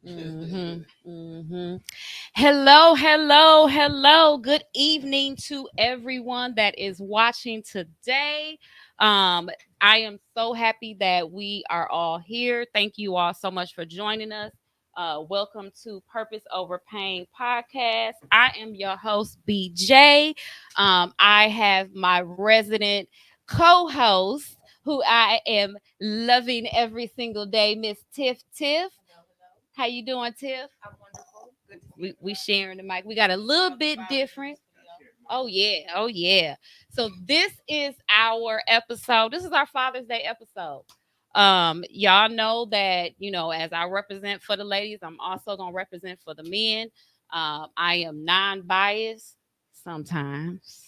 Mm-hmm. Mm-hmm. Hello, hello, hello. Good evening to everyone that is watching today. Um, I am so happy that we are all here. Thank you all so much for joining us. Welcome to Purpose Over Pain podcast. I am your host, BJ. I have my resident co-host who I am loving every single day, Miss Tiff. How you doing, Tiff? I'm wonderful. Good to see we sharing the mic. We got a little bit different. Oh yeah, oh yeah. So this is our episode. This is our Father's Day episode. Y'all know that as I represent for the ladies, I'm also gonna represent for the men. I am non-biased sometimes.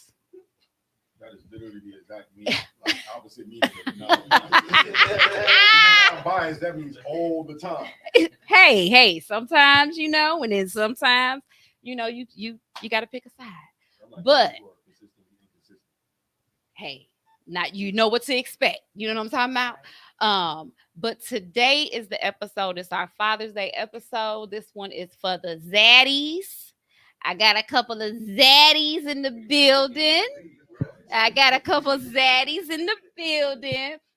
That is literally the exact meaning, like opposite meaning. Non-biased, that means all the time. Hey, sometimes and then sometimes you got to pick a side. Like but hey, not you know what to expect. You know what I'm talking about? But today is the episode. It's our Father's Day episode. This one is for the Zaddies. I got a couple of Zaddies in the building.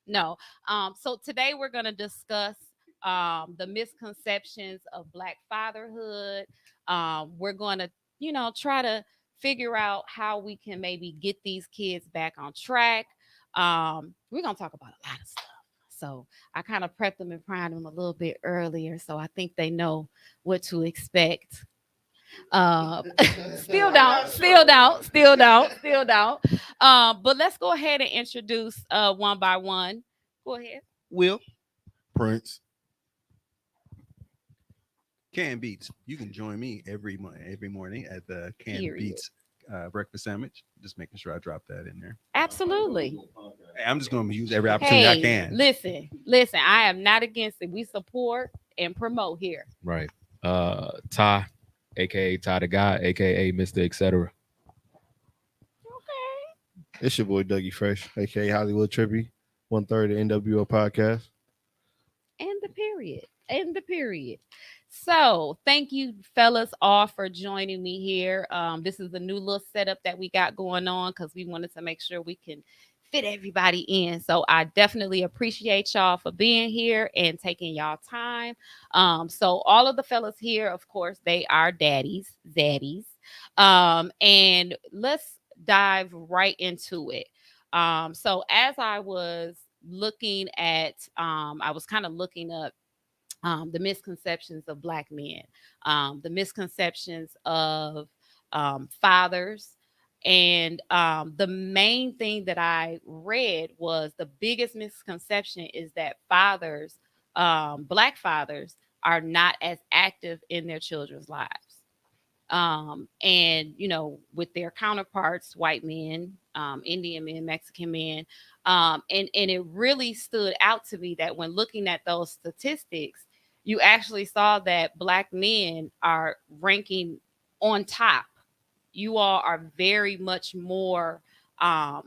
No. So today we're gonna discuss the misconceptions of Black fatherhood. We're gonna, try to figure out how we can maybe get these kids back on track. We're gonna talk about a lot of stuff. So I kind of prepped them and primed them a little bit earlier, so I think they know what to expect. Um, still don't. But let's go ahead and introduce one by one. Go ahead. Will Prince. Can Beats. You can join me every morning at the Can Period. Beats breakfast sandwich. Just making sure I drop that in there. Absolutely. Hey, I'm just going to use every opportunity I can. Listen. I am not against it. We support and promote here. Right. Ty, aka Ty the Guy, aka Mr. Etc. Okay. It's your boy Dougie Fresh, aka Hollywood Trippy, 1/3 of NWO podcast. And the period. So thank you, fellas, all for joining me here. This is a new little setup that we got going on because we wanted to make sure we can fit everybody in. So I definitely appreciate y'all for being here and taking y'all time. So all of the fellas here, of course, they are zaddies. And let's dive right into it. So as I was looking at, I was kind of looking up the misconceptions of Black men, the misconceptions of fathers. And the main thing that I read was the biggest misconception is that fathers, Black fathers, are not as active in their children's lives. And with their counterparts, white men, Indian men, Mexican men, and it really stood out to me that when looking at those statistics, you actually saw that Black men are ranking on top. You all are very much more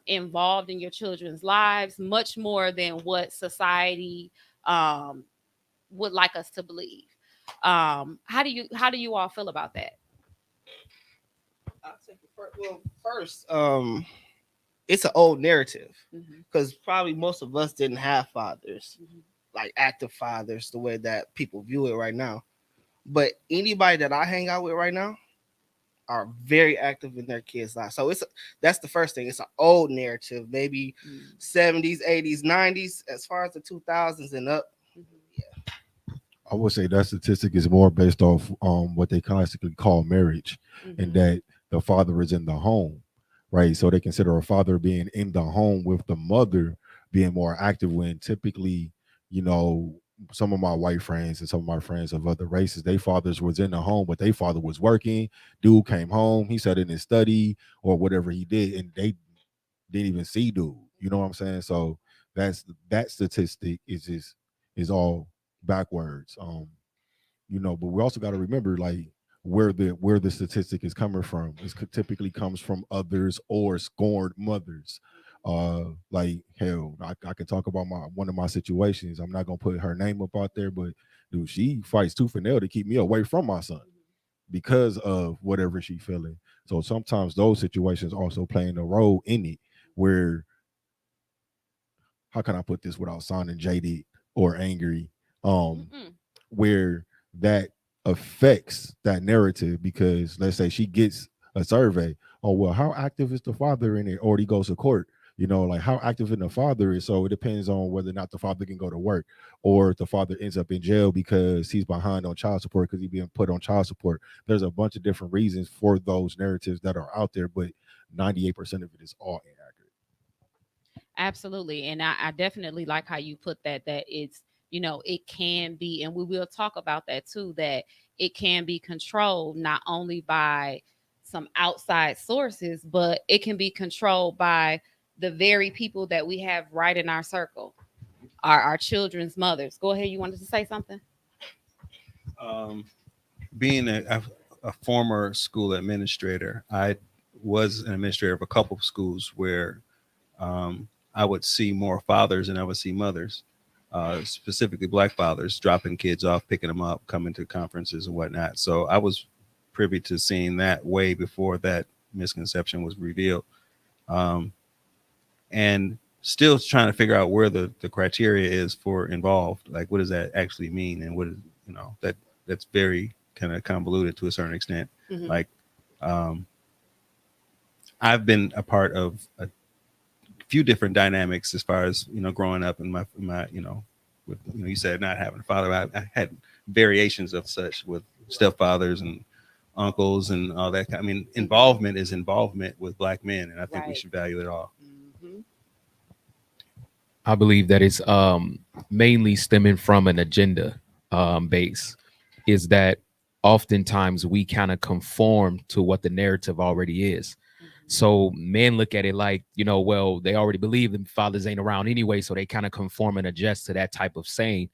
involved in your children's lives, much more than what society would like us to believe. How do you all feel about that? I'll take it first. Well, first, it's an old narrative because probably most of us didn't have fathers, like active fathers, the way that people view it right now. But anybody that I hang out with right now are very active in their kids' lives. So that's the first thing. It's an old narrative, maybe 70s, 80s, 90s, as far as the 2000s and up. I would say that statistic is more based off what they classically call marriage, and that the father is in the home, right? So they consider a father being in the home with the mother being more active, when typically, some of my white friends and some of my friends of other races, their fathers was in the home, but their father was working. Dude came home, he sat in his study or whatever he did, and they didn't even see dude. You know what I'm saying? So that statistic is all backwards. But we also got to remember, like, where the statistic is coming from. It typically comes from others or scorned mothers. Like, hell, I can talk about one of my situations. I'm not gonna put her name up out there, but dude, she fights tooth and nail to keep me away from my son because of whatever she feeling. So sometimes those situations also playing a role in it where, how can I put this without sounding jaded or angry? Mm-mm. Where that affects that narrative, because let's say she gets a survey. Oh well, how active is the father in it? Or he goes to court. Like how active in the father is. So it depends on whether or not the father can go to work, or if the father ends up in jail because he's behind on child support because he's being put on child support. There's a bunch of different reasons for those narratives that are out there, but 98% of it is all inaccurate. Absolutely. And I definitely like how you put that it's, it can be, and we will talk about that too, that it can be controlled not only by some outside sources, but it can be controlled by the very people that we have right in our circle, our children's mothers. Go ahead. You wanted to say something? Um, being a former school administrator, I was an administrator of a couple of schools where I would see more fathers than I would see mothers, specifically black fathers, dropping kids off, picking them up, coming to conferences and whatnot. So I was privy to seeing that way before that misconception was revealed. Um, and still trying to figure out where the criteria is for involved. Like, what does that actually mean? And what is, that's very kind of convoluted to a certain extent. Mhm. Like, um, I've been a part of a few different dynamics as far as, growing up in my, with, you said not having a father. I had variations of such with stepfathers and uncles and all that. I mean, involvement is involvement with black men, and I think we Right. should value it all. Mhm. I believe that it's mainly stemming from an agenda base. Is that oftentimes we kind of conform to what the narrative already is. Mhm. So men look at it like, well, they already believe the fathers ain't around anyway, so they kind of conform and adjust to that type of saying.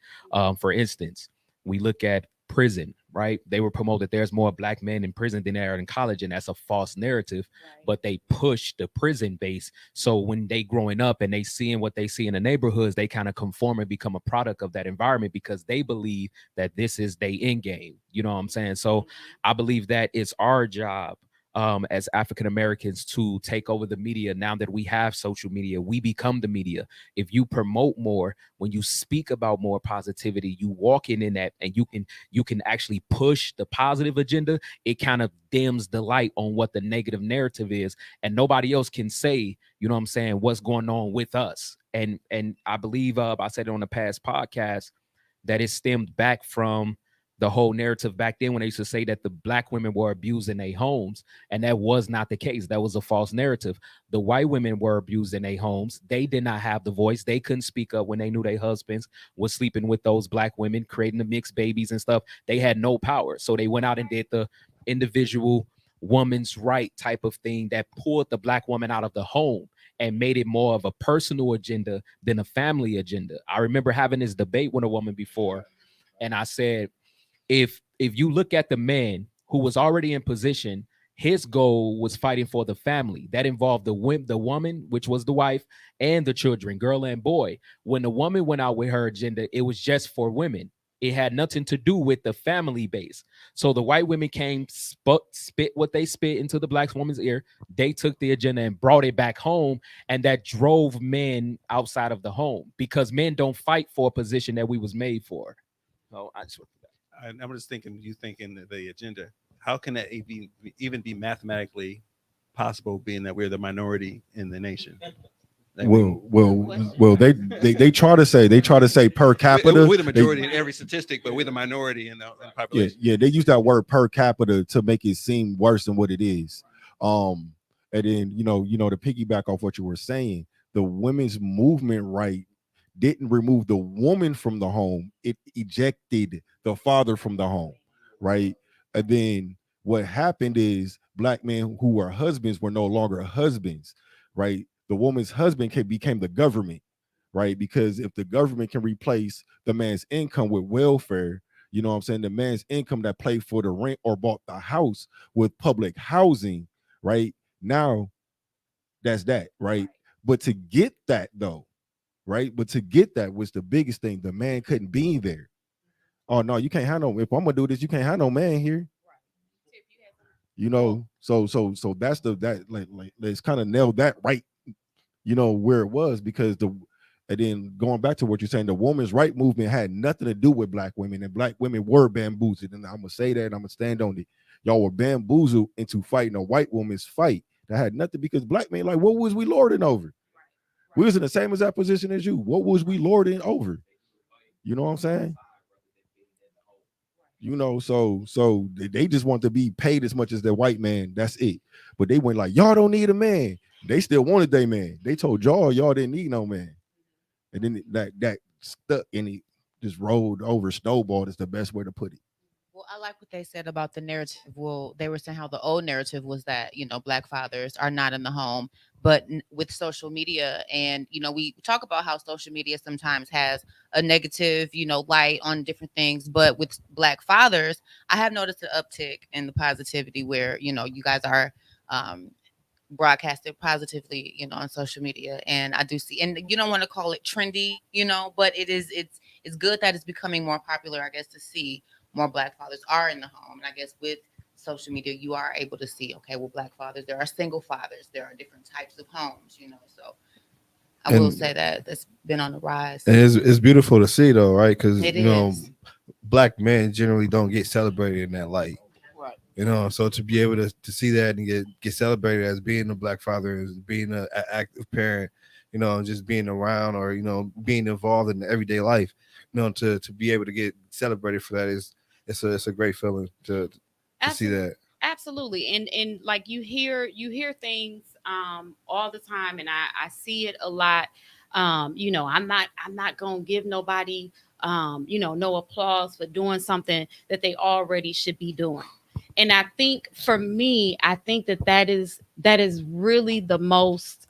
For instance, we look at prison, right? They were promoted there's more black men in prison than there are in college, and that's a false narrative. Right. But they push the prison base. So when they growing up and they seeing what they see in the neighborhoods, they kind of conform and become a product of that environment because they believe that this is their end game. You know what I'm saying? So I believe that it's our job as African Americans to take over the media. Now that we have social media, we become the media. If you promote more, when you speak about more positivity, you walk in that, and you can actually push the positive agenda. It kind of dims the light on what the negative narrative is, and nobody else can say, you know what I'm saying, what's going on with us. And I believe I said it on the past podcast that it stemmed back from the whole narrative back then when they used to say that the black women were abused in their homes, and that was not the case. That was a false narrative. The white women were abused in their homes. They did not have the voice. They couldn't speak up when they knew their husbands was sleeping with those black women, creating the mixed babies and stuff. They had no power, so they went out and did the individual woman's right type of thing that pulled the black woman out of the home and made it more of a personal agenda than a family agenda. I remember having this debate with a woman before, and I said, if you look at the man who was already in position, his goal was fighting for the family. That involved the woman, which was the wife, and the children, girl and boy. When the woman went out with her agenda, it was just for women. It had nothing to do with the family base. So the white women came, spit what they spit into the black woman's ear. They took the agenda and brought it back home, and that drove men outside of the home because men don't fight for a position that we was made for. So I just I'm just thinking, you thinking that the agenda, how can that even be mathematically possible, being that we're the minority in the nation? Like, They try to say per capita. we're the majority in every statistic, but we're the minority in the population. Yeah, they use that word per capita to make it seem worse than what it is. And then to piggyback off what you were saying, the women's movement right didn't remove the woman from the home; it ejected the father from the home, right? And then what happened is black men who were husbands were no longer husbands, right? The woman's husband became the government, right? Because if the government can replace the man's income with welfare, you know what I'm saying, the man's income that paid for the rent or bought the house with public housing, right? Now that's that, right? But to get that though, right? But to get that was the biggest thing. The man couldn't be there. oh no, you can't have no. If I'm gonna do this, you can't have no man here. So that's that like let's kind of nail that right, where it was, because and then going back to what you're saying, the women's right movement had nothing to do with black women, and black women were bamboozled, and I'm gonna say that, and I'm gonna stand on it. Y'all were bamboozled into fighting a white woman's fight that had nothing, because black men, like, what was we lording over? We was in the same exact position as you. What was we lording over? You know what I'm saying? So they just want to be paid as much as the white man. That's it. But they went like, y'all don't need a man. They still wanted their man. They told y'all didn't need no man. And then that stuck, and it just rolled over, snowballed is the best way to put it. Well, I like what they said about the narrative. Well, they were saying how the old narrative was that, black fathers are not in the home, but with social media, and, we talk about how social media sometimes has a negative, light on different things. But with black fathers, I have noticed an uptick in the positivity where, you guys are, broadcasted positively, on social media. And I do see, and you don't want to call it trendy, but it's good that it's becoming more popular, I guess, to see more black fathers are in the home. And I guess with social media, you are able to see, okay, well, black fathers, there are single fathers, there are different types of homes, so I will say that that's been on the rise. And it's beautiful to see, though, right? Because It is. black men generally don't get celebrated in that light. Right. So to be able to see that and get celebrated as being a black father, as being an active parent, just being around, or being involved in the everyday life, to be able to get celebrated for that is it's a great feeling to see that. Absolutely. And like you hear things all the time, and I see it a lot. I'm not gonna give nobody no applause for doing something that they already should be doing. And I think, for me, I think that is really the most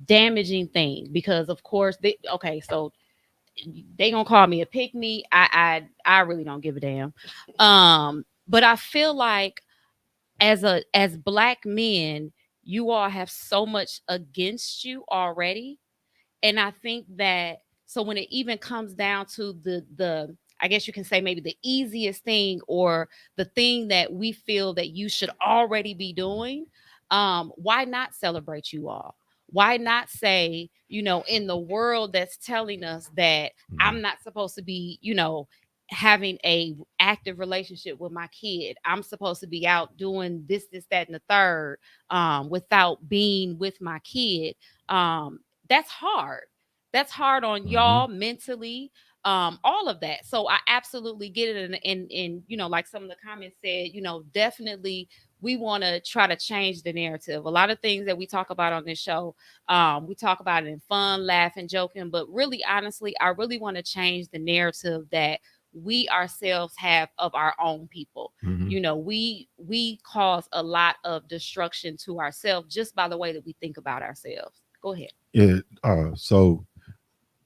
damaging thing, because of course so they gonna call me a pick me. I really don't give a damn. But I feel like, as black men, you all have so much against you already. And I think that, so when it even comes down to the I guess you can say, maybe the easiest thing, or the thing that we feel that you should already be doing, why not celebrate you all? Why not say, in the world that's telling us that I'm not supposed to be, having a active relationship with my kid, I'm supposed to be out doing this, that, and the third, without being with my kid. That's hard. That's hard on y'all mentally, all of that. So I absolutely get it. And like some of the comments said, definitely we want to try to change the narrative. A lot of things that we talk about on this show, we talk about it in fun, laughing, joking, but really, honestly, I really want to change the narrative that we ourselves have of our own people. We cause a lot of destruction to ourselves just by the way that we think about ourselves. Go ahead. Yeah. So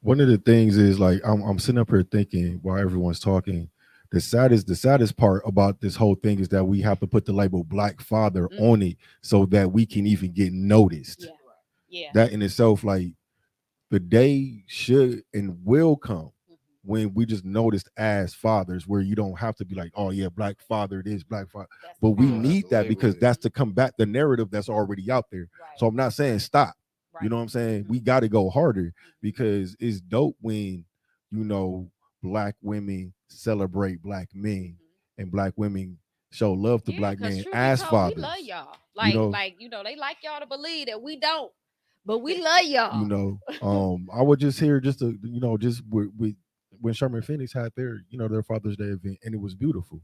one of the things is, like, I'm sitting up here thinking while everyone's talking. The saddest part about this whole thing is that we have to put the label black father on it so that we can even get noticed. Yeah. That in itself, like, the day should and will come when we just noticed as fathers, where you don't have to be like, oh yeah, black father, it is black father. But we need that, because that's to combat the narrative that's already out there. So I'm not saying stop. You know what I'm saying? We got to go harder, because it's dope when, you know, black women celebrate black men, and black women show love to black men as fathers. We love y'all. You know, They like y'all to believe that we don't, but we love y'all. I would just hear just to, just with when Sherman Phoenix had their Father's Day event, and it was beautiful.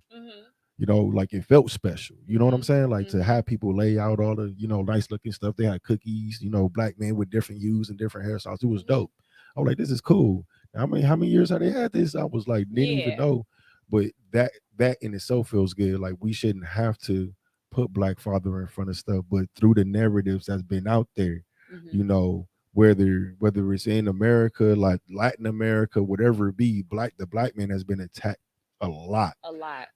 Like, it felt special. You know what I'm saying? Like, to have people lay out all the, nice looking stuff. They had cookies, black men with different hues and different hairstyles. It was dope. I was like, this is cool. How many years have they had this? I was like, didn't even know. But that in itself feels good. Like, we shouldn't have to put black father in front of stuff, but through the narratives that's been out there, whether it's in America, like Latin America, whatever it be, the black man has been attacked a lot.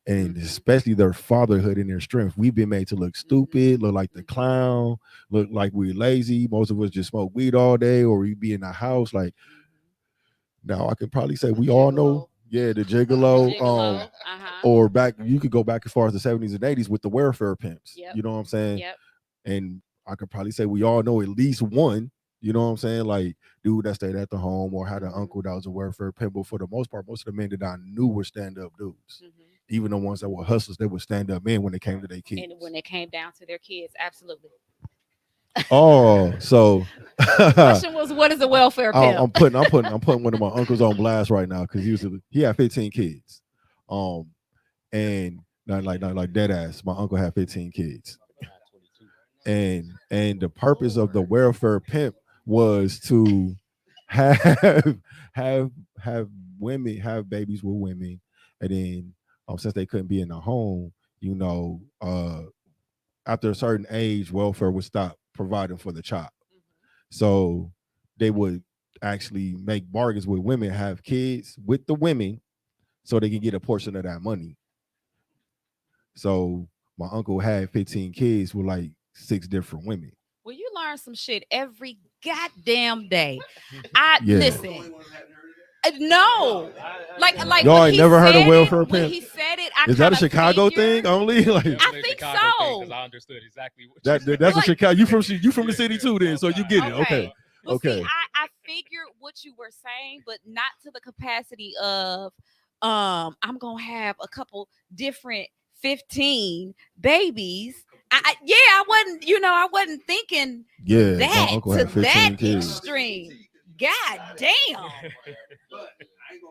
And especially their fatherhood and their strength. We've been made to look stupid, look like the clown, look like we're lazy. Most of us just smoke weed all day, or we be in the house. Like, now I can probably say we all know Yeah, the The gigolo. gigolo. Uh-huh. Or back, you could go back as far as the 70s and 80s with the welfare pimps. Yep. You know what I'm saying? Yep. And I could probably say we all know at least one. You know what I'm saying? Like dude that stayed at the home or had an Mhm. uncle that was a welfare pimp. But for the most part, most of the men that I knew were stand up dudes. Mhm. Even the ones that were hustlers, they would stand up men when it came to their kids. And when it came down to their kids, absolutely. Oh, so The question was, what is a welfare pimp? I'm putting one of my uncles on blast right now because he had 15 kids, um, and not like dead ass. My uncle had 15 kids, and the purpose of the welfare pimp was to have have have women have babies with women, and then since they couldn't be in the home, after a certain age, welfare would stop providing for the child. So they would actually make bargains with women, have kids with the women, so they can get a portion of that money. So my uncle had 15 kids with like six different women. Well, you learn some shit every goddamn day. I Yeah. listen. No, like Y'all when ain't he never heard of said it, welfare when pimp? he said it, I Is that kind a of Chicago thing figured. only? Like I think so. I understood exactly what that's a Like, Chicago. You from the city too, then, so you get it. okay. Okay, Well, see, okay. I figured what you were saying, but not to the capacity of I'm gonna have a couple different 15 babies. Yeah, I wasn't thinking Yeah, my that uncle to had that 15 kids. extreme. God damn.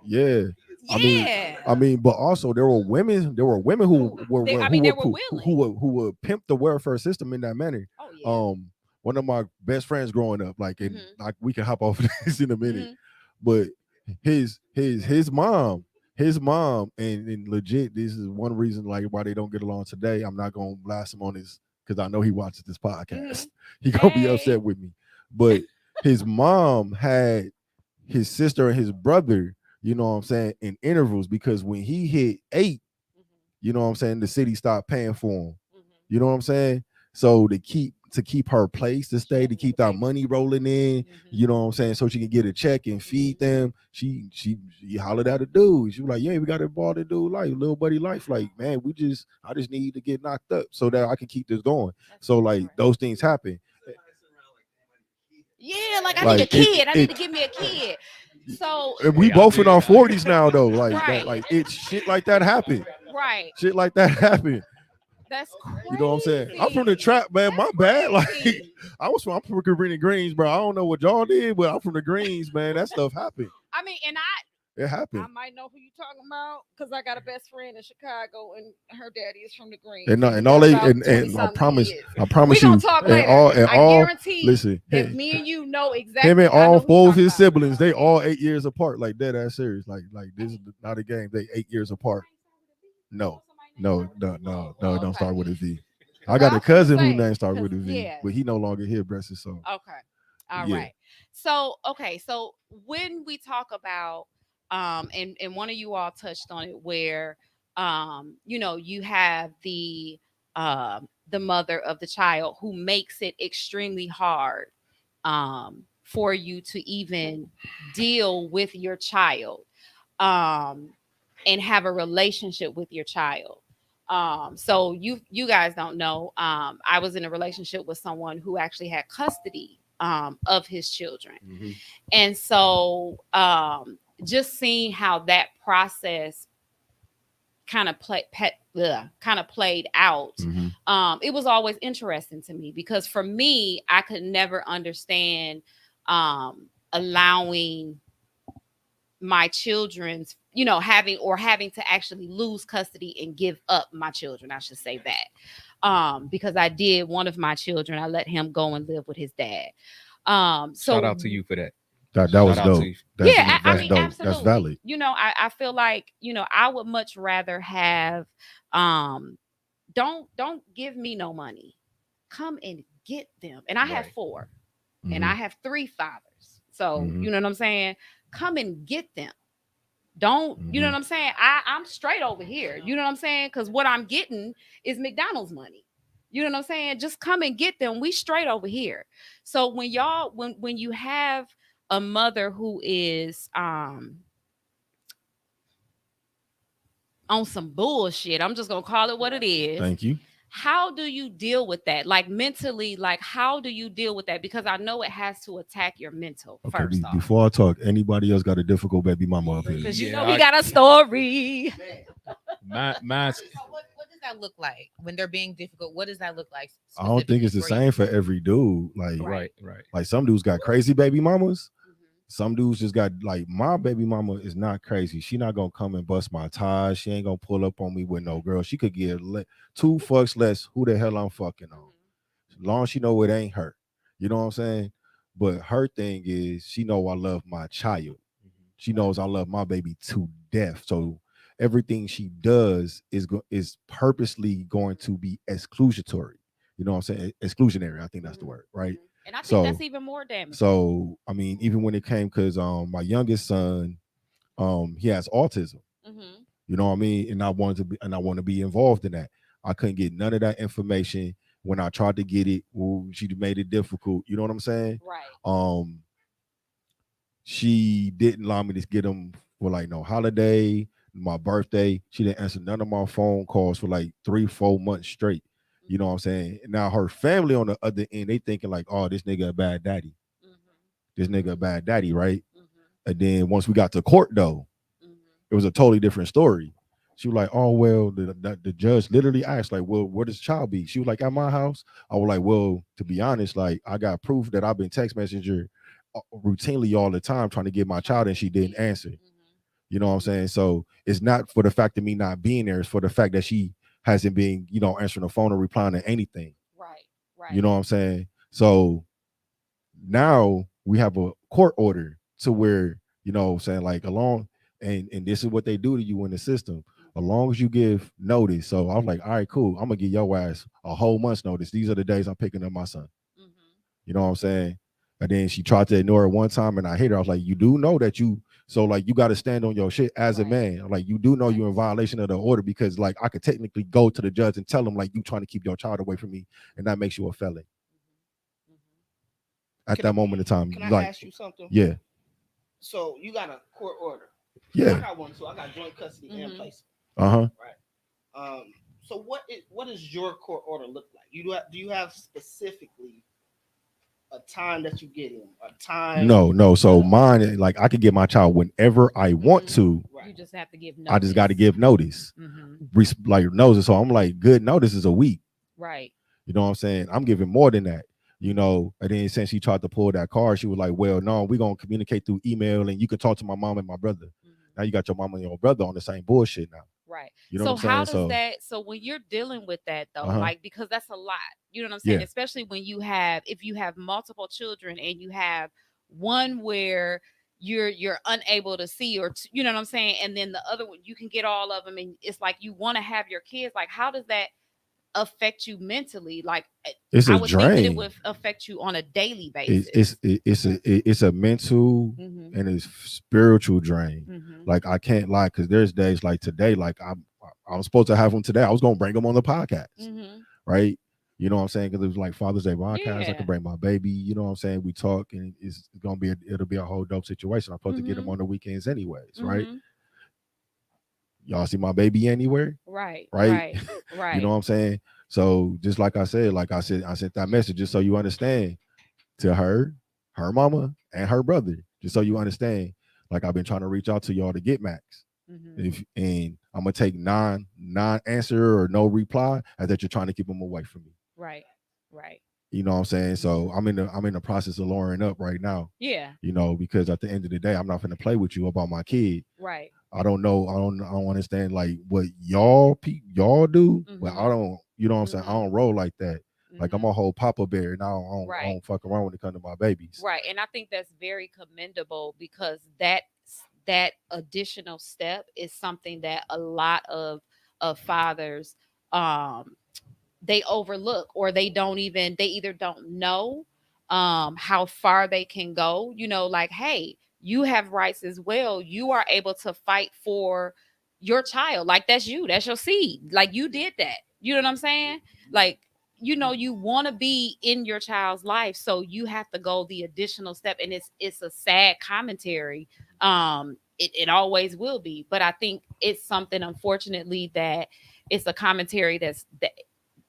Yeah. I mean, Yeah. but also there were women They were willing. who would pimp the welfare system in that manner. Oh yeah. One of my best friends growing up, like, and Mhm. like we can hop off of this in a minute, Mhm. but his mom and legit, this is one reason like why they don't get along today. I'm not gonna blast him on this because I know he watches this podcast. Mhm. He gonna be Hey. upset with me, but his mom had his sister and his brother, you know what I'm saying, in intervals because when he hit 8, you know what I'm saying, the city stopped paying for him. Mhm. You know what I'm saying? So to keep her place to She stay, had to to get keep a that babysitter. money rolling in, Mhm. you know what I'm saying, so she can get a check and feed Mhm. them. She hollered at a dude. She was like, "Yeah, we got to ball the dude life, little buddy life. Like, man, I just need to get knocked up so that I can keep this going." That's So like interesting. those things happen. Yeah, like I need a Like it kid. I need it to give me a kid. So and we Hey, I both in feel our that. 40s now though. Like that, right, like it's shit like that happen. right. Shit like that happen. That's You know what I'm saying? I'm from the crazy. trap, man. My That's bad. Like crazy. I'm from Green Greens, bro. I don't know what y'all did, but I'm from the Greens, man. That stuff happened. I mean, and It I happened. might know who you talking about because I got a best friend in Chicago, and her daddy is from the Greens, And and he and all got they about 20 and something kids. I We promise gonna you, talk and later. I all guarantee listen, that me and you know him exactly. and I all know who you four of talking his about. siblings, they all 8 years apart, like dead ass serious. Like this is not a game. They 8 years apart. No, no, don't Okay, start with a V. I because got I a was gonna cousin whose say, name started because with a V, yeah. but he no longer here, bless his soul. Okay. All Yeah. right. So, okay. So when we talk about, and one of you all touched on it where, you have the mother of the child who makes it extremely hard, for you to even deal with your child, um, and have a relationship with your child. So you guys don't know. I was in a relationship with someone who actually had custody of his children, Mm-hmm. and so just seeing how that process kind of played out. Mm-hmm. It was always interesting to me because for me, I could never understand allowing my children's having to actually lose custody and give up my children, I should say that, because I did one of my children, I let him go and live with his dad. Shout So out to you for that. That Shout was out to dope. you. That's yeah, I that's mean, dope. That's absolutely. valid. I feel like, I would much rather have, um don't give me no money, come and get them. And I have Right. four, and Mm-hmm. I have three fathers, so Mm-hmm. you know what I'm saying, come and get them. Don't, you know Mm-hmm. what I'm saying? I'm straight over here. You know what I'm saying? Because what I'm getting is McDonald's money. You know what I'm saying? Just come and get them. We straight over here. So when you have a mother who is on some bullshit. I'm just gonna call it what it is. Thank you. How do you deal with that? Like mentally, like how do you deal with that? Because I know it has to attack your mental Okay, first off. before I talk, anybody else got a difficult baby mama up here? Because you Yeah, know we got a story. my So what does that look like when they're being difficult? What does that look like I don't think specifically it's the for you? same for every dude. Right. Like some dudes got crazy baby mamas. Mhm. Some dudes just got like my baby mama is not crazy. She not gonna come and bust my ties. She ain't gonna pull up on me with no girl. She could give two fucks less who the hell I'm fucking on. As long as she know it ain't her. You know what I'm saying? But her thing is she know I love my child. She knows I love my baby to death. So everything she does is purposely going to be exclusionary. You know what I'm saying? Exclusionary. I think that's the Mhm. word, right? Mhm. And I think So that's even more damaging. so I mean, even when it came, because my youngest son, he has autism. Mhm. You know what I mean? And I want to be involved in that. I couldn't get none of that information. When I tried to get it, well, she made it difficult. You know what I'm saying? Right. Um, she didn't allow me to get them for like no holiday, my birthday. She didn't answer none of my phone calls for like 3, 4 months straight. You know what I'm saying? Now her family on the other end, they thinking like, oh, this nigga a bad daddy. Mhm. This nigga a bad daddy, right? Mhm. And then once we got to court though, Mhm. it was a totally different story. She was like, "Oh well," the judge literally asked, "Like, well, where does the child be?" She was like, "At my house." I was like, "Well, to be honest, like, I got proof that I've been text messenger routinely all the time trying to get my child, and she didn't answer." Mhm. You know what I'm saying? So it's not for the fact of me not being there; it's for the fact that she hasn't been, answering the phone or replying to anything. Right. You Right. know what I'm saying? So now we have a court order to where, saying like along, and this is what they do to you in the system. As Mhm. long as you give notice. So I was like, all right, cool. I'm gonna give your ass a whole month's notice. These are the days I'm picking up my son. Mhm. You know what I'm saying? And then she tried to ignore it one time and I hit her. I was like, you do know that so like you gotta stand on your shit as a Right. man. Like you do know Right. you're in violation of the order, because like I could technically go to the judge and tell him like you trying to keep your child away from me, and that makes you a felon Mhm. Mhm. at Can I, that moment in time. can I Like, ask you something? yeah, So you got a court order. 'Cause I yeah. got one too. I got joint custody and Mhm. placement. Uh-huh. Right. So what does your court order look like? Do you have specifically a time that you get in, a time? No. So mine, like I could get my child whenever I want Mhm. to. Right. You just have to give I just got to notice. give notice. Mhm. Like notice. So I'm like, good notice is a week. Right. You know what I'm saying? I'm giving more than that. Mhm. And then since she tried to pull that card, she was like, well, no, we're gonna communicate through email and you can talk to my mom and my brother. Mhm. Now you got your mom and your brother on the same bullshit now. Right. You know what So I'm how saying? does So that so when you're dealing with that though, uh-huh. like because that's a lot. You know what I'm saying? Yeah. Especially when you have if you have multiple children and you have one where you're unable to see or you know what I'm saying, and then the other one you can get all of them and it's like you want to have your kids, like how does that affect you mentally? Like It's I a would think that it drain. would affect you on a daily it's basis. it's it's a mental Mhm. and it's spiritual drain. Mhm. Like I can't lie, because there's days like today, like I was supposed to have them today. I was gonna bring them on the podcast, Mhm. right? You know what I'm saying? Because it was like Father's Day podcast. I Yeah. could bring my baby. You know what I'm saying? We talk, and it's gonna be it'll be a whole dope situation. I'm supposed to get them Mhm. on the weekends anyways, right? Mhm. Y'all see my baby anywhere, Right. right? Right. You know Right. what I'm saying? So just like I said, I sent that message just so you understand, to her mama, and her brother, just so you understand. Like I've been trying to reach out to y'all to get Max. Mhm. And I'm gonna take non answer or no reply as that you're trying to keep them away from me. Right. Right. You know what I'm saying? So Mhm. I'm in the process of lowering up right now. Yeah. Because at the end of the day, I'm not gonna play with you about my kid. Right. I don't know. I don't understand like what y'all do, but I Mhm. don't. You know what I'm saying? I Mhm. don't roll like that. Like I'm Mhm. a whole papa bear, and I Right. don't fuck around when it comes to my babies. Right. And I think that's very commendable because that additional step is something that a lot of fathers um they overlook or they either don't know how far they can go, like hey, you have rights as well, you are able to fight for your child, like that's your seed, like you did that, you know what I'm saying, like you want to be in your child's life, so you have to go the additional step, and it's a sad commentary it always will be. But I think it's something, unfortunately, that it's a commentary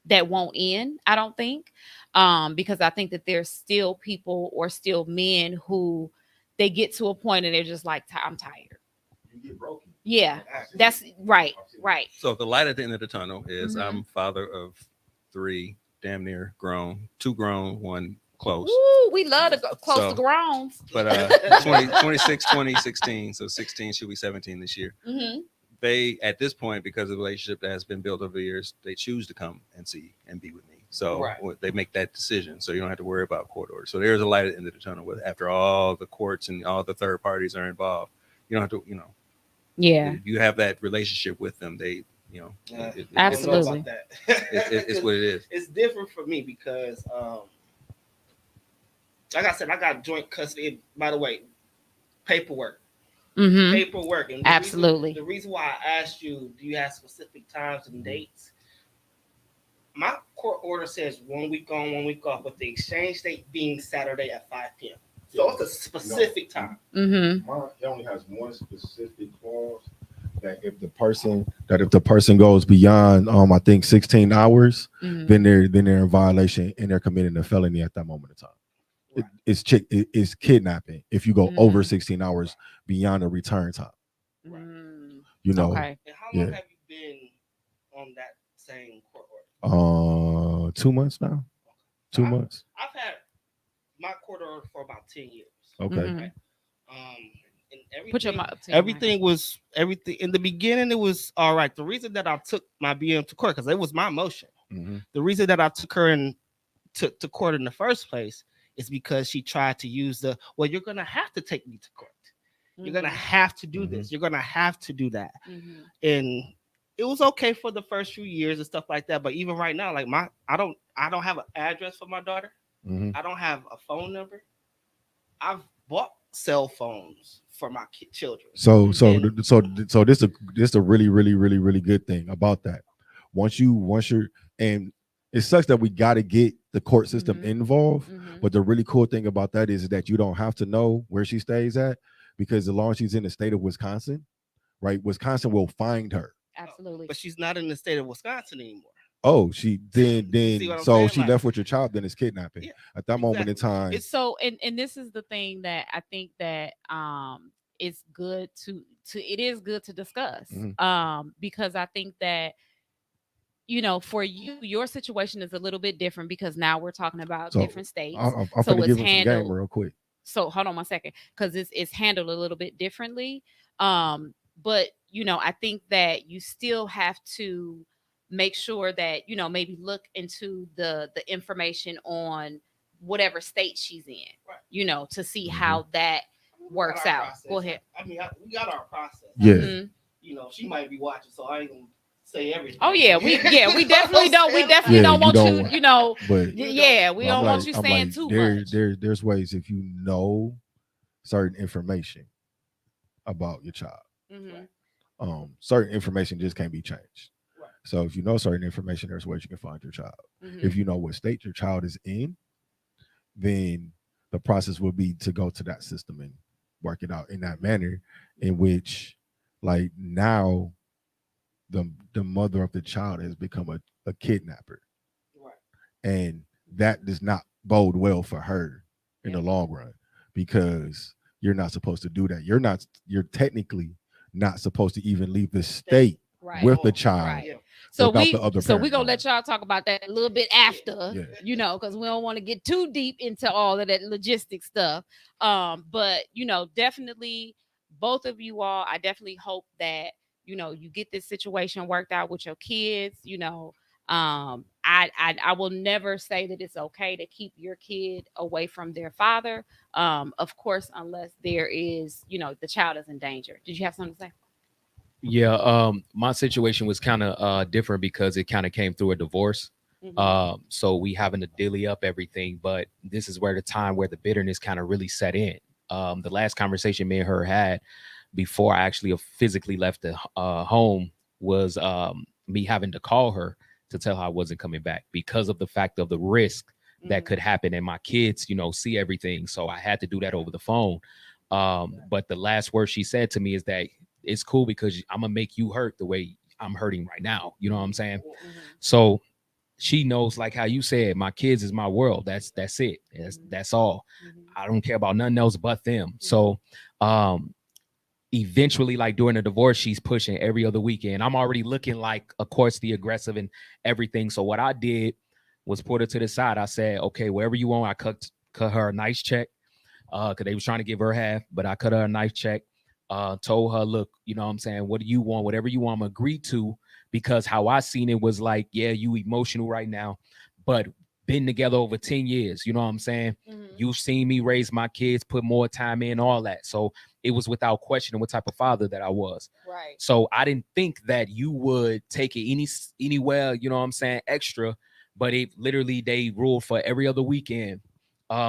that won't end, I don't think. Because I think that there's still people or still men who they get to a point and they're just like, I'm tired. You get broken. Yeah, that's right, right. So the light at the end of the tunnel is Mhm. I'm father of 3, damn near grown, 2 grown, 1 close. Woo, we love to go close So- to grounds. But 26, 20, 16. So 16 should be 17 this year. Hmm. They, at this point, because of the relationship that has been built over the years, they choose to come and see and be with me. So Right. they make that decision. So you don't have to worry about court orders. So there's a light at the end of the tunnel. With after all the courts and all the third parties are involved, you don't have to. Yeah, You have that relationship with them. They, Absolutely. it's what it is. It's different for me because, like I said, I got joint custody. By the way, paperwork. hmm Paperwork. And Absolutely. The reason why I asked you, do you have specific times and dates? My court order says 1 week on, 1 week off, with the exchange date being Saturday at 5 p.m. So it's a specific time. hmm Mine it only has one specific clause that if the person goes beyond I think 16 hours, hmm then they're in violation and they're committing a felony at that moment in time. Right. It's kidnapping if you go Mhm. over 16 hours beyond the return time. You know, Okay. And how long Yeah. have you been on that same court order? 2 months now. 2 months. I've had my court order for about 10 years. Okay. Mhm. Right. And everything, Put your mic up to your mic. everything in the beginning. It was all right. The reason that I took my BM to court, because it was my motion. Mhm. The reason that I took her to court in the first place is because she tried to use you're gonna have to take me to court. You're gonna have to do this. You're gonna have to do that. Mhm. And it was okay for the first few years and stuff like that. But even right now, like I don't have an address for my daughter. Mhm. I don't have a phone number. I've bought cell phones for my children. So And- this a really good thing about that. Once you're and it sucks that we got to get the court system Mhm. involved. Mhm. But the really cool thing about that is that you don't have to know where she stays at, because as long as she's in the state of Wisconsin, right? Wisconsin will find her. Absolutely. But she's not in the state of Wisconsin anymore. Oh, she see what I'm so saying? she Like- left with your child, then it's kidnapping. Yeah, At that moment in exactly. time. It's So and this is the thing that I think that it's good to it is good to discuss. Mhm. Because I think that for you, your situation is a little bit different because now we're talking about So, different states. I'm So gonna it's give him some game handled. real quick. So hold on one second, because it's handled a little bit differently. But I think that you still have to make sure that maybe look into the information on whatever state she's in, Right. to see Mhm. how that we got works our out. process. Go ahead. I mean, we got our process. Yeah. Mhm. She might be watching, so I ain't gonna say everything. Oh yeah, we definitely don't. We definitely Yeah, don't you want don't you. But Yeah, we don't want you I'm saying like, too much. there's ways if you know certain information about your child. Mhm. Certain information just can't be changed. Right. So if you know certain information, there's ways you can find your child. Mhm. If you know what state your child is in, then the process will be to go to that system and work it out in that manner, in which, like, now the mother of the child has become a kidnapper, Right. and that does not bode well for her in the long run, because you're not supposed to do that. You're technically not supposed to even leave the state Right. with the child. Right. Yeah. So without we the other so we parent gonna knowing. let y'all talk about that a little bit after, Yeah. because we don't want to get too deep into all of that logistic stuff. But definitely both of you all, I definitely hope that you get this situation worked out with your kids. I will never say that it's okay to keep your kid away from their father. Of course, unless there is, the child is in danger. Did you have something to say? Yeah, my situation was kind of different because it kind of came through a divorce. Mhm. So we having to dilly up everything, but this is where the time where the bitterness kind of really set in. The last conversation me and her had before I actually physically left the home was me having to call her to tell her I wasn't coming back because of the fact of the risk that Mhm. could happen, and my kids, see everything. So I had to do that over the phone. But the last word she said to me is that it's cool because I'm gonna make you hurt the way I'm hurting right now. You know what I'm saying? So she knows, like how you said, my kids is my world. That's it. That's all. I don't care about nothing else but them. So um eventually, like during the divorce, she's pushing every other weekend. I'm already looking like, of course, the aggressive and everything. So what I did was put her to the side. I said, okay, wherever you want, I cut her a nice check. Because they was trying to give her half, but I cut her a nice check. Told her, look, you know what I'm saying, what do you want? Whatever you want, I'm agree to, because how I seen it was like, yeah, you emotional right now, but been together over 10 years. You know what I'm saying? You've seen me raise my kids, put more time in, all that. So it was without questioning what type of father that I was. Right. So I didn't think that you would take it anywhere, you know what I'm saying, extra, but it literally, they ruled for every other weekend,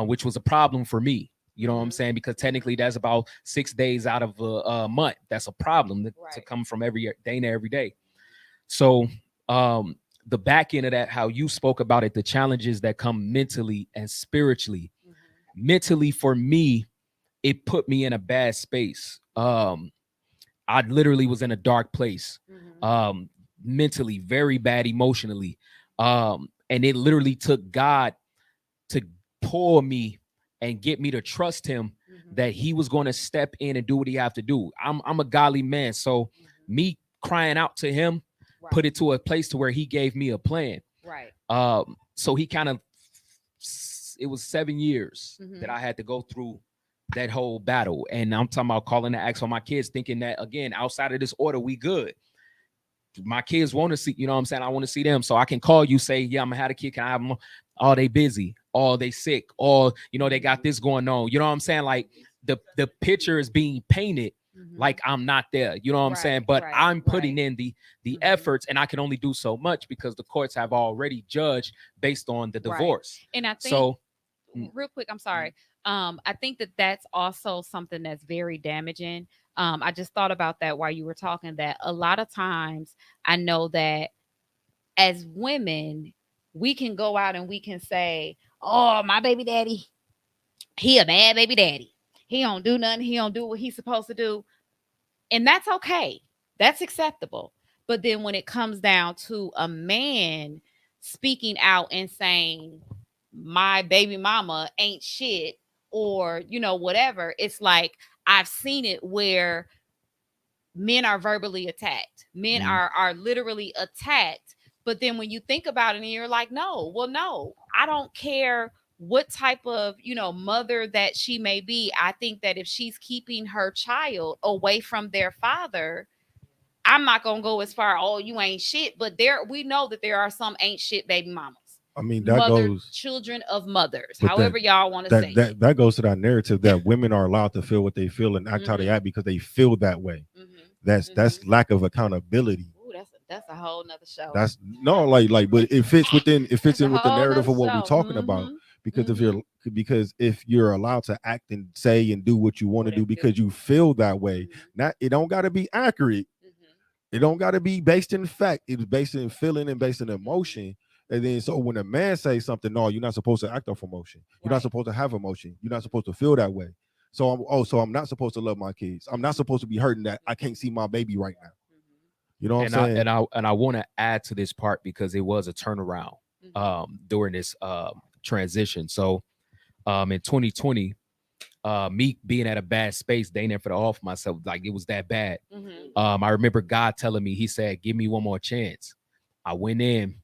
which was a problem for me. You know what I'm saying? Because technically that's about 6 days out of a month. That's a problem to come from every day to every day. So the back end of that, how you spoke about it, the challenges that come mentally and spiritually. Mentally, for me, it put me in a bad space. I literally was in a dark place, mentally, very bad emotionally. And it literally took God to pull me and get me to trust him, that he was going to step in and do what he have to do. I'm a godly man. So me crying out to him, put it to a place to where he gave me a plan. Right. So he kind of, it was 7 years that I had to go through that whole battle. And I'm talking about calling to ask for my kids, thinking that, again, outside of this order, we good. My kids want to see, you know what I'm saying? I want to see them. So I can call you, say, yeah, I'm gonna have a kid. Can I have them? Oh, they busy. Oh, they sick. Or, you know, they got this going on. You know what I'm saying? Like the picture is being painted like I'm not there. You know what I'm saying? But I'm putting in the efforts, and I can only do so much because the courts have already judged based on the divorce. And I think, So real quick, I'm sorry. I think that that's also something that's very damaging. I just thought about that while you were talking, that a lot of times I know that as women, we can go out and we can say, oh, my baby daddy, he a bad baby daddy. He don't do nothing. He don't do what he's supposed to do. And that's okay. That's acceptable. But then when it comes down to a man speaking out and saying, my baby mama ain't shit, or, you know, whatever, it's like, I've seen it where men are verbally attacked. Men are literally attacked. But then when you think about it and you're like, no, well, no, I don't care what type of, you know, mother that she may be. I think that if she's keeping her child away from their father, I'm not gonna go as far, oh, you ain't shit. But there, we know that there are some ain't shit baby mamas. I mean, that Mother, goes, children of mothers, but however y'all want to say that it. that goes to that narrative that women are allowed to feel what they feel and act how they act because they feel that way. That's lack of accountability. Ooh, that's a whole nother show. That's no, but it fits within, it fits That's a in with the whole narrative nother of what we're show. talking about. Because if you're allowed to act and say and do what you want to do because you feel that way, not, it don't got to be accurate. It don't got to be based in fact. It's based in feeling and based in emotion. And then so when a man says something, no, you're not supposed to act off emotion. You're not supposed to have emotion. You're not supposed to feel that way. So I'm not supposed to love my kids. I'm not supposed to be hurting that I can't see my baby right now. You know what I'm saying? And I want to add to this part because it was a turnaround during this transition. So in 2020, me being at a bad space, dating for the off myself, like it was that bad. I remember God telling me, he said, give me one more chance. I went in,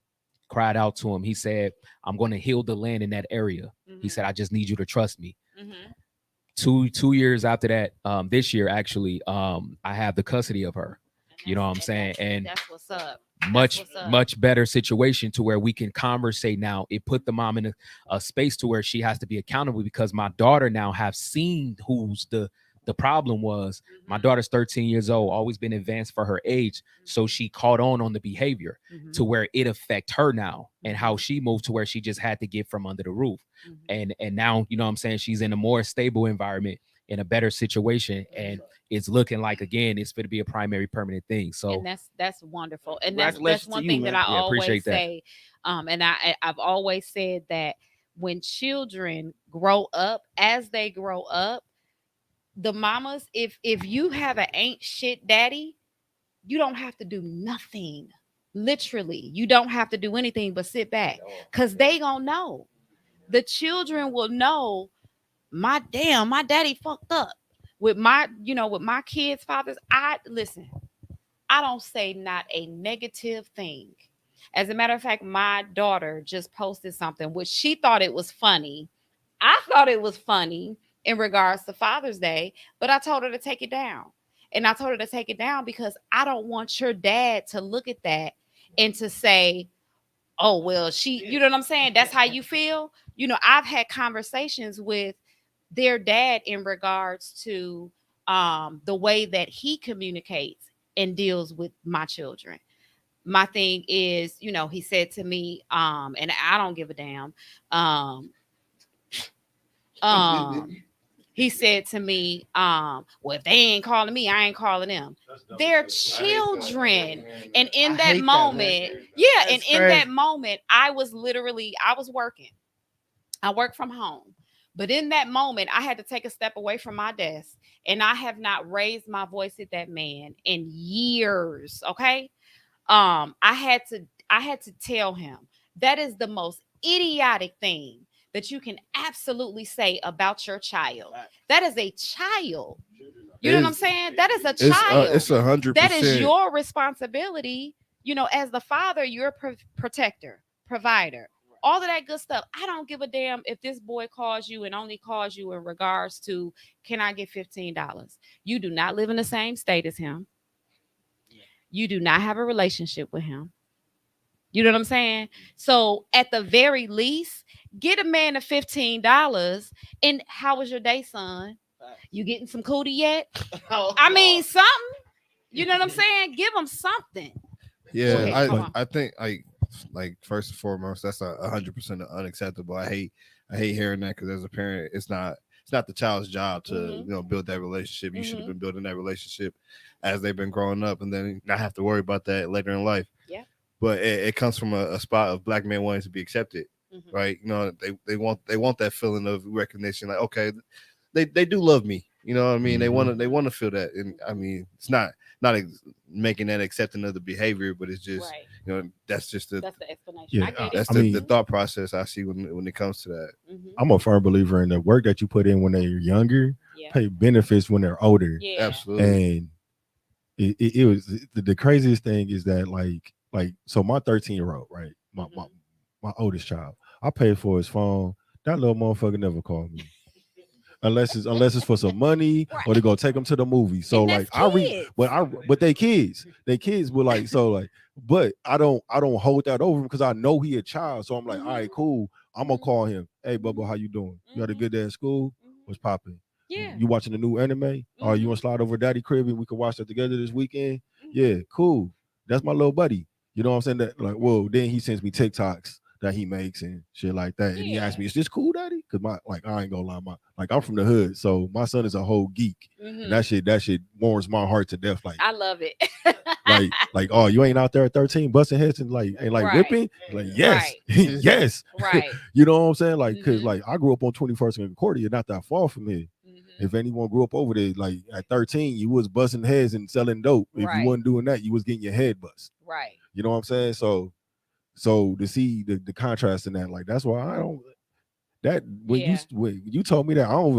cried out to him. He said, I'm going to heal the land in that area. He said, I just need you to trust me. 2 years after that, this year, actually, I have the custody of her. You know what I'm saying? And that's what's up. Much better situation to where we can conversate now. It put the mom in a space to where she has to be accountable because my daughter now have seen who's the problem was. My daughter's 13 years old, always been advanced for her age. So she caught on the behavior to where it affect her now and how she moved to where she just had to get from under the roof. And now, you know what I'm saying, she's in a more stable environment, in a better situation, and it's looking like, again, it's going to be a primary permanent thing. So and that's wonderful. And that's Congratulations one to you, thing man. that I Yeah, always appreciate that. say. And I've always said that when children grow up, as they grow up, the mamas, if you have an ain't shit daddy, you don't have to do nothing. Literally, you don't have to do anything but sit back, because they gonna know. The children will know, my daddy fucked up. With my, with my kids' fathers, I listen, I don't say not a negative thing. As a matter of fact, my daughter just posted something which she thought it was funny. I thought it was funny in regards to Father's Day, but I told her to take it down. And I told her to take it down because I don't want your dad to look at that and to say, oh, well, you know what I'm saying? That's how you feel. I've had conversations with their dad in regards to the way that he communicates and deals with my children. My thing is, he said to me, and I don't give a damn. Um, um, he said to me, well, if they ain't calling me, I ain't calling them. They're children. And in I that hate that, man. moment, yeah, and That's in that crazy. moment, I was working. I work from home. But in that moment, I had to take a step away from my desk. And I have not raised my voice at that man in years. Okay. I had to tell him that is the most idiotic thing that you can absolutely say about your child. That is a child. You know what I'm It's saying? That is a it's child. 100%. That is your responsibility. As the father, you're a protector, provider, all of that good stuff. I don't give a damn if this boy calls you and only calls you in regards to, can I get $15? You do not live in the same state as him. You do not have a relationship with him. You know what I'm saying? So at the very least, get a man of $15. And how was your day, son? You getting some cootie yet? I mean, something. You know what I'm saying? Give them something. Go Yeah, ahead. So, Come like, on. I think like first and foremost, that's 100% unacceptable. I hate hearing that because as a parent, it's not the child's job to Mhm. build that relationship. You should have Mhm. been building that relationship as they've been growing up, and then not have to worry about that later in life. Yeah. But it comes from a spot of black men wanting to be accepted, Mhm. right? They want that feeling of recognition, like okay, they do love me. You know what I mean? Mhm. They want to feel that, and I mean it's not making that accepting of the behavior, but it's just Right. that's just That's the explanation. Yeah, I get it. that's I the mean, thought process I see when it comes to that. Mhm. I'm a firm believer in the work that you put in when they're younger, Yeah. pay benefits when they're older. Yeah. Absolutely. And it was the craziest thing is that so my 13-year-old, right? Mhm. My oldest child, I paid for his phone. That little motherfucker never called me. Unless it's for some money or Right. they're gonna take them to the movie. So And like that's I read, kids. but they kids were like so like, but I don't hold that over him because I know he a child. So I'm like, all Mhm. right, cool. I'm gonna Mhm. call him. Hey, Bubba, Mhm. how you doing? You had a Mhm. good day at school? Mhm. What's popping? Yeah. You watching the new anime? Or you Mhm. want to slide over Daddy crib and we can watch that together this weekend? Mhm. Yeah, cool. That's my little buddy. You know what I'm saying? That like, well, then he sends me TikToks that he makes and shit like that. And he Yeah. asked me, "Is this cool, Daddy?" Because I ain't gonna lie, I'm from the hood, so my son is a whole geek, and Mhm. that shit warms my heart to death. I love it. Oh, you ain't out there at 13 busting heads and like Right. whipping? Like, yes, Right. yes. Right. You know what I'm saying? Like, cause Mhm. like I grew up on 21st and Concordia, not that far from here. Mhm. If anyone grew up over there, like at 13, you was busting heads and selling dope. If you Right. wasn't doing that, you was getting your head bust. Right. You know what I'm saying? So to see the contrast in that, like that's why I don't that Yeah. when you told me that I don't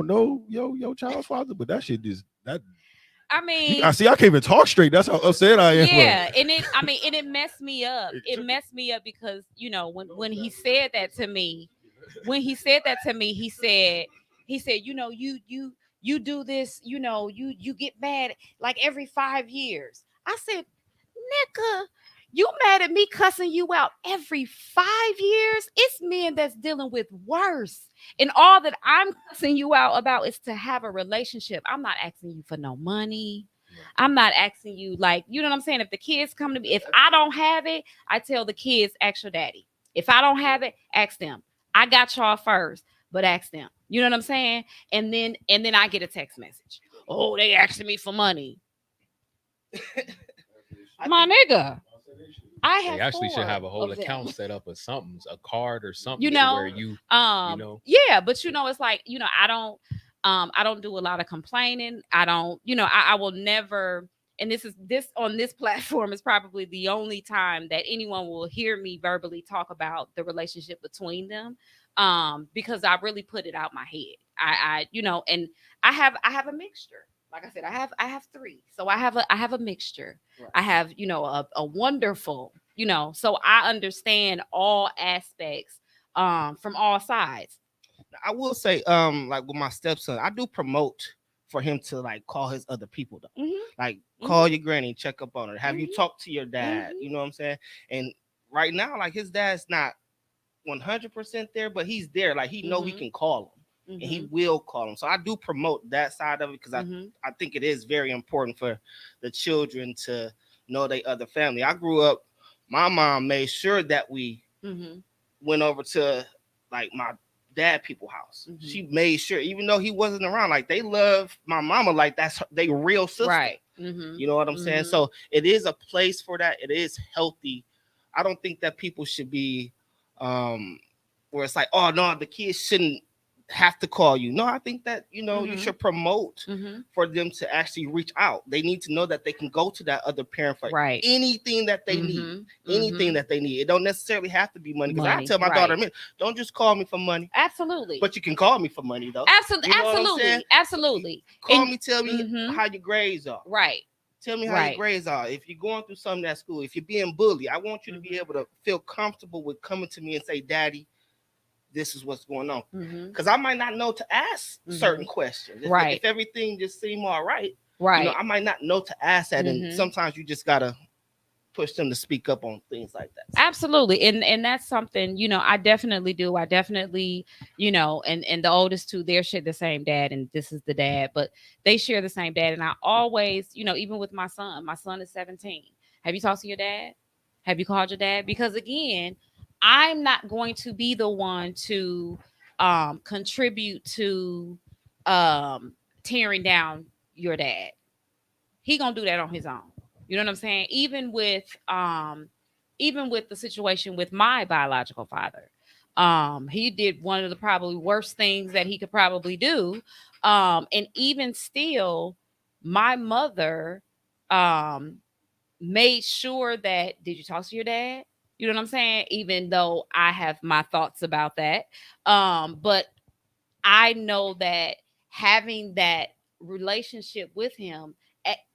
know your child's father, but that shit is that I I mean, see I can't even talk straight. That's how upset I am. Bro. yeah, and it messed me up. It messed me up because when he said that to me, he said, you do this, you get mad like every 5 years. I said, nigga, you mad at me cussing you out every 5 years? It's men that's dealing with worse. And all that I'm cussing you out about is to have a relationship. I'm not asking you for no money. I'm not asking you, like, you know what I'm saying? If the kids come to me, if I don't have it, I tell the kids, ask your daddy. If I don't have it, ask them. I got y'all first, but ask them. You know what I'm saying? And then I get a text message. Oh, they asking me for money. My nigga, I They have actually should four have a whole of them. account set up or something, a card or You something to where know, you know. yeah, but it's like, I don't. I don't do a lot of complaining. I don't, I will never, and this on this platform is probably the only time that anyone will hear me verbally talk about the relationship between them. Because I really put it out my head. And I have a mixture. Like I said, I have three. So I have a mixture. Right. I have, a wonderful, so I understand all aspects from all sides. I will say, like with my stepson, I do promote for him to like call his other people though. Mm-hmm. Like Mm-hmm. call your granny, check up on her. Have you Mhm. talked to your dad? Mhm. You know what I'm saying? And right now, like his dad's not 100% there, but he's there. Like he know he Mhm. can call him, and he Mhm. will call him. So I do promote that side of it because Mhm. I think it is very important for the children to know their other family. I grew up. My mom made sure that we Mhm. went over to like my dad people house. Mhm. She made sure, even though he wasn't around, like they love my mama like that's they real sister. Right. Mhm. You know what I'm saying? Mhm. So it is a place for that. It is healthy. I don't think that people should be where it's like, oh no, the kids shouldn't have to call you. No, I think that you Mhm. should promote Mhm. for them to actually reach out. They need to know that they can go to that other parent for Right. anything that they need. Mhm. Anything Mhm. that they need. It don't necessarily have to be money. Because I Money. tell my daughter, Right. man, don't just call me for money, Absolutely. but you can call me for money though. Absolutely. You know what I'm saying? Absolutely. Absolutely. Call And me, tell me mhm. how your grades are. Right. Tell me how your Right. grades are. If you're going through something at school, if you're being bullied, I want you to be Mhm. able to feel comfortable with coming to me and say, Daddy, this is what's going on. Mhm. Because I might not know to ask certain Mhm. questions. Right. If everything just seem all right, Right. I might not know to ask that. And Mhm. sometimes you just gotta push them to speak up on things like that. Absolutely. And that's something, I definitely do. I definitely, and the oldest two, they're share the same dad, and this is the dad, but they share the same dad. And I always, even with my son is 17. Have you talked to your dad? Have you called your dad? Because again, I'm not going to be the one to contribute to tearing down your dad. He gonna do that on his own. You know what I'm saying? Even with the situation with my biological father, he did one of the probably worst things that he could probably do. And even still, my mother um made sure that, did you talk to your dad? You know what I'm saying? Even though I have my thoughts about that. But I know that having that relationship with him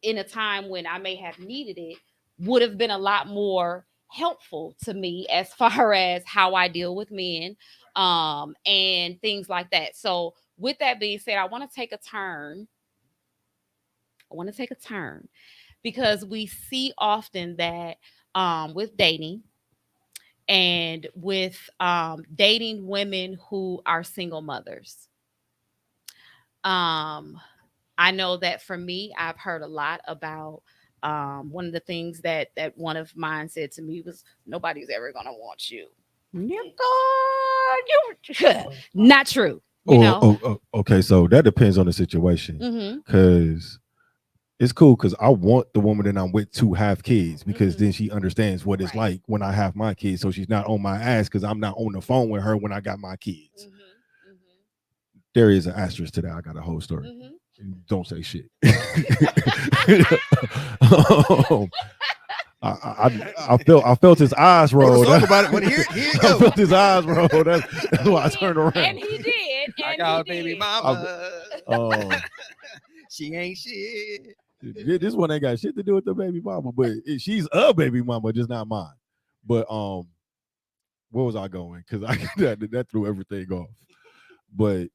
in a time when I may have needed it would have been a lot more helpful to me as far as how I deal with men, and things like that. So, with that being said, I want to take a turn. I want to take a turn because we see often that with dating and with dating women who are single mothers. Um, I know that for me, I've heard a lot about one of the things that one of mine said to me was, "Nobody's ever gonna want you." You not true. You know. Okay, so that depends on the situation. Mm-hmm. Because it's cool because I want the woman that I'm with to have kids because Mm-hmm. then she understands what it's Right. like when I have my kids. So she's not on my ass because I'm not on the phone with her when I got my kids. Mm-hmm. There is an asterisk to that. I got a whole story. Mm-hmm. Don't say shit. I felt his eyes roll. Talk about it. When here you I go. felt his eyes roll. That's why I turned around. And he did. I And got a he baby did. mama. Oh, She ain't shit. this one ain't got shit to do with the baby mama, but she's a baby mama, just not mine. But where was I going? Because I that threw everything off. But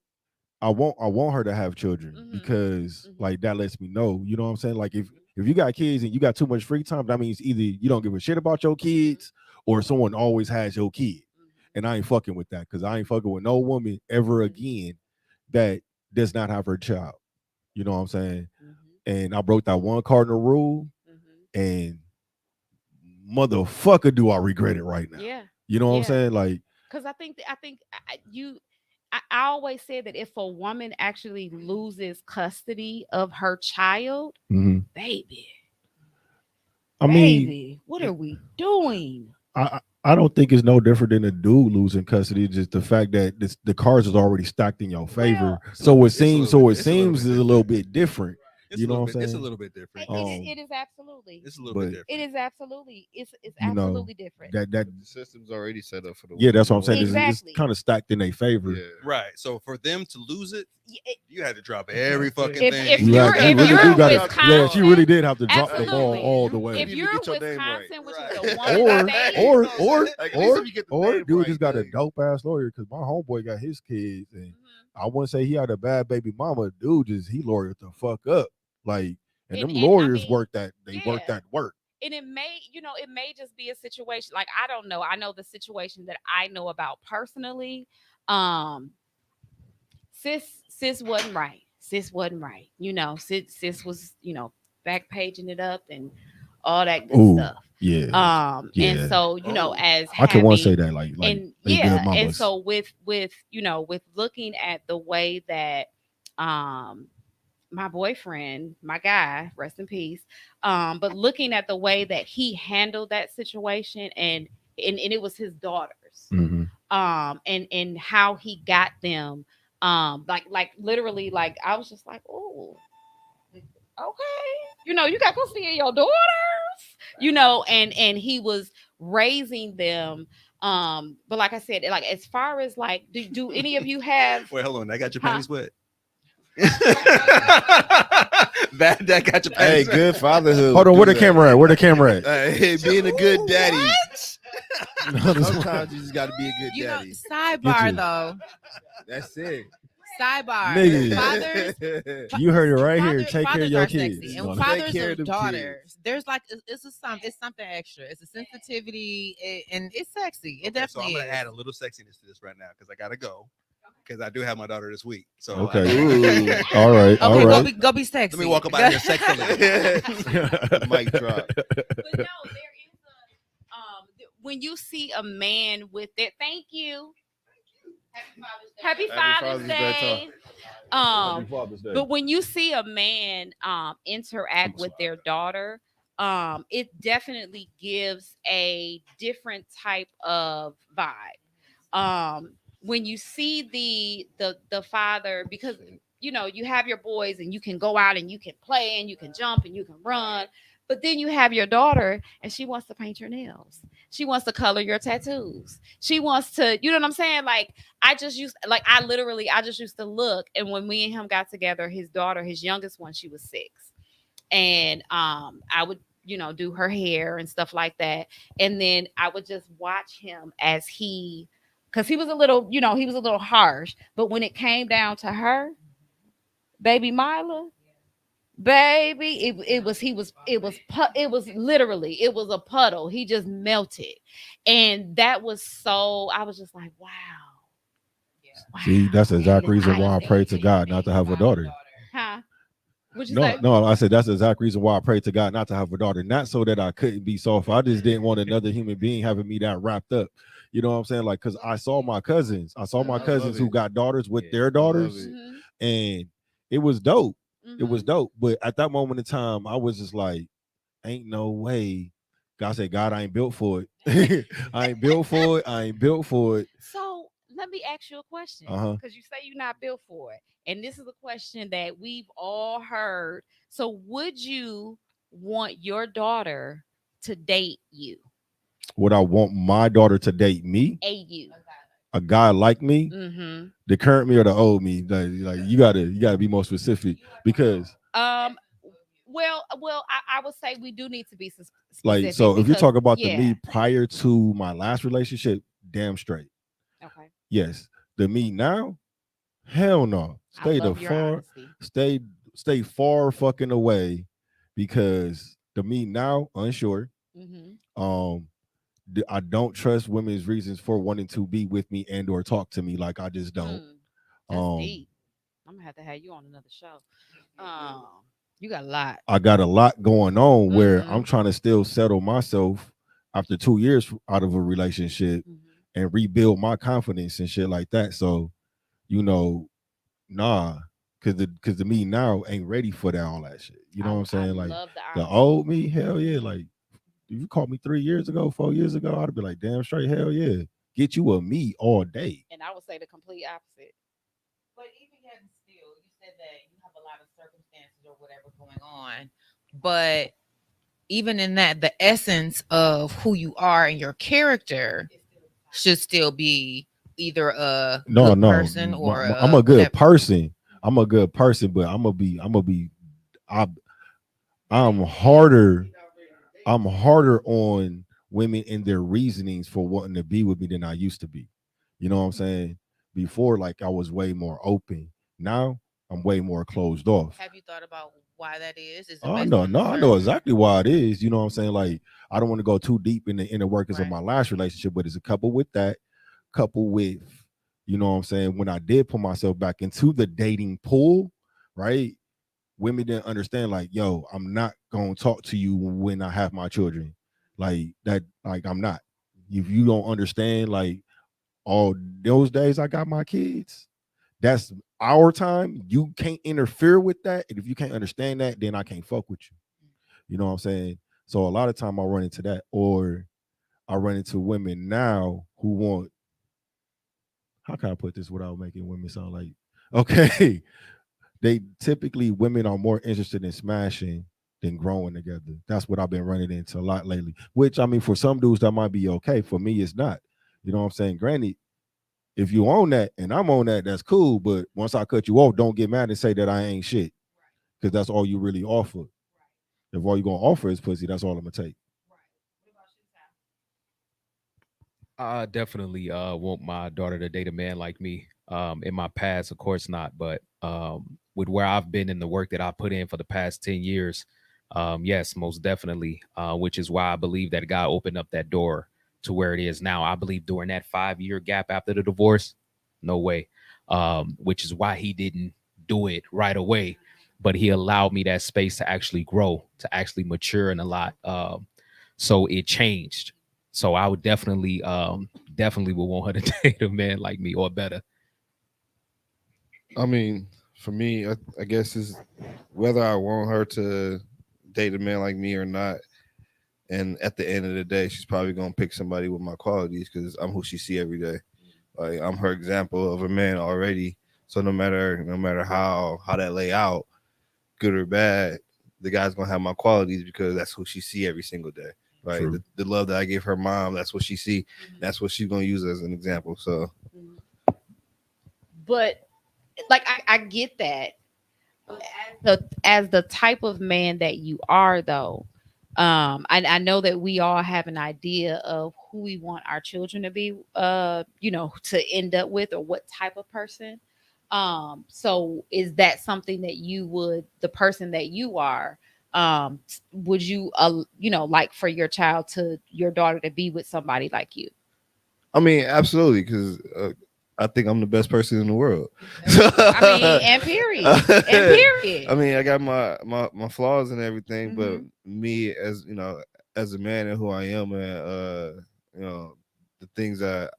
I want her to have children Mhm. because Mhm. like that lets me know, you know what I'm saying? Like if you got kids and you got too much free time, that means either you don't give a shit about your kids or someone always has your kid. And I ain't fucking with that because I ain't fucking with no woman ever again that does not have her child. You know what I'm saying? Mhm. And I broke that one cardinal rule, Mhm. and motherfucker, do I regret it right now? Yeah. You know what I'm Yeah. saying? Like, Because I always say that if a woman actually loses custody of her child, mhm. baby, I mean, baby, what are we doing? I I don't think it's no different than a dude losing custody. Just the fact that the cards is already stacked in your favor. Well, So it It's a seems, little so bit- it it's a little seems bit is a little bit different. It's You a know little what I'm bit. It's a saying? little bit different. it is absolutely. It's a little But bit It different. is absolutely. It's you know absolutely different. that The system's already set up for the yeah, woman, that's what I'm you saying. know? It's Exactly. kind of stacked in their favor. Yeah. Right. So for them to lose it, Y- you had to drop every fucking If thing. You, you're had, you if really you're do got to. Wisconsin, Yeah, she really did have to drop the ball absolutely. all the You way. If even you're get your name right. Wisconsin, which Right. is a one or state, or or Like, at least or if you get the or name dude right, just got a dang. dope ass lawyer because my homeboy got his kids and Mhm. I wouldn't say he had a bad baby mama. Dude just he lawyered the fuck up. Like and them and I lawyers mean, work that they work yeah. that work. And it may just be a situation like I don't know. I know the situation that I know about personally. Um, sis wasn't right. Sis wasn't right. Sis was back paging it up and all that good Ooh, stuff. yeah. And Yeah. so Oh. as I can one say having that like and they good yeah, and mamas. so with looking at the way that um my boyfriend, my guy, rest in peace. But looking at the way that he handled that situation and it was his daughters. Mhm. And how he got them like literally like I was just like, oh, okay. You got custody of your daughters, and he was raising them. But like I said, like as far as like do any of you have Wait, hold on. I got your Huh? panties wet. that got your Hey, panties good fatherhood. Hold on, would where do the that. camera at? Where the camera at? Hey, being a good daddy. Sometimes Sometimes you just got to be a good You know, daddy. Get sidebar you. though. That's it. Sidebar. Nigga. Fathers. You heard it right here. Father- Take care of fathers your are kids. sexy, No, and no. Take fathers care of of them daughters. kids. There's like it's something extra. It's a sensitivity, and it's sexy. It Okay, so I'm definitely gonna is. add a little sexiness to this right now because I gotta go because I do have my daughter this week. So Okay. Ooh. All right. All Okay, right. go be sexy. let me walk up out of here sexily. Mic drop. but no, there is when you see a man with it. Thank you. Happy Father's Day. Um, Father's Day. but when you see a man interact with their daughter, it definitely gives a different type of vibe. When you see the father, because you have your boys and you can go out and you can play and you can jump and you can run, but then you have your daughter and she wants to paint your nails. She wants to color your tattoos. She wants to, you know what I'm saying? Like I just used to look, and when me and him got together, his daughter, his youngest one, she was 6. And I would, do her hair and stuff like that. And then I would just watch him as because he was a little, he was a little harsh. But when it came down to her, baby Mila, baby, it was literally, it was a puddle. He just melted. And that was so, I was just like, wow. See, that's the exact reason why I Amazing. pray to God not to have a daughter. Huh? What'd you No, say? no, I said that's the exact reason why I prayed to God not to have a daughter. Not so that I couldn't be soft. I just didn't want another human being having me that wrapped up. You know what I'm saying? Like, cause I saw my cousins. I saw my I love cousins who it. got daughters with Yeah, their love daughters, it. Mhm. and it was dope. It was Mhm. dope. But at that moment in time, I was just like, ain't no way. God said, God, I ain't built for it. I ain't built for it. I ain't built for it. So let me ask you a question, Uh-huh. because you say you're not built for it, and this is a question that we've all heard. So would you want your daughter to date you? Would I want my daughter to date me? You. A guy like me? Mm-hmm. The current me or the old me? Like you gotta be more specific because I would say we do need to be like specific. so if you Because, talk about the yeah. me prior to my last relationship, damn straight. Okay. Yes. The me now, hell no. I Stay the love your far honesty. stay far fucking away because the me now, unsure. Mm-hmm. I don't trust women's reasons for wanting to be with me and or talk to me. Like I just don't. That's Um deep. I'm gonna have to have you on another show. Um, you got a lot. I got a lot going on where Mhm. I'm trying to still settle myself after 2 years out of a relationship Mhm. and rebuild my confidence and shit like that. So, you know, nah, cause the me now ain't ready for that all that shit. You know what I'm saying? I Like love the the honesty. old me, hell yeah, like if you called me 3 years ago, 4 years ago, I'd be like, damn straight, hell yeah, get you a me all day. And I would say the complete opposite. But even yet and still, you said that you have a lot of circumstances or whatever going on. But even in that, the essence of who you are and your character should still be either a No, good no, person or I'm a a good whatever. person. I'm a good person, but I, I'm harder. I'm harder on women and their reasonings for wanting to be with me than I used to be. You know what I'm saying? Before, like I was way more open. Now I'm way more closed off. Have you thought about why that is? Is it Oh based no, on the no, I know certain exactly why it is. You know what I'm saying? Like I don't want to go too deep in the inner workings of right? my last relationship, but it's a couple with that, couple with, you know what I'm saying, when I did put myself back into the dating pool, right? Women didn't understand, like, yo, I'm not gonna talk to you when I have my children. Like that, like I'm not. If you don't understand, like all those days I got my kids, that's our time. You can't interfere with that. And if you can't understand that, then I can't fuck with you. You know what I'm saying? So a lot of time I run into that, or I run into women now who want, how can I put this without making women sound like, okay, they typically, women are more interested in smashing than growing together. That's what I've been running into a lot lately. Which I mean, for some dudes that might be okay. For me, it's not. You know what I'm saying? Granted, if you own that and I'm on that, that's cool. But once I cut you off, don't get mad and say that I ain't shit. Because that's all you really offer. If all you're gonna offer is pussy, that's all I'm gonna take. I definitely want my daughter to date a man like me. In my past, of course not, but with where I've been in the work that I put in for the past 10 years, yes, most definitely. Which is why I believe that God opened up that door to where it is now. I believe during that 5 year gap after the divorce, no way. Which is why He didn't do it right away, but He allowed me that space to actually grow, to actually mature in a lot. So it changed. So I would definitely, definitely would want her to date a man like me or better. I mean, for me, I guess is whether I want her to date a man like me or not. And at the end of the day, she's probably gonna pick somebody with my qualities because I'm who she see every day. Like I'm her example of a man already. So no matter how that lay out, good or bad, the guy's gonna have my qualities because that's who she see every single day. Right. True. The love that I give her mom, that's what she see. That's what she's gonna use as an example. So But like I get that. As the type of man that you are though, I know that we all have an idea of who we want our children to be, to end up with, or what type of person. So is that something that you would, the person that you are, would you like for your child, to your daughter, to be with somebody like you? I mean, absolutely, because I think I'm the best person in the world. I mean, and period. And period. I mean, I got my flaws and everything, but Mhm. me as as a man and who I am, and you know, the things that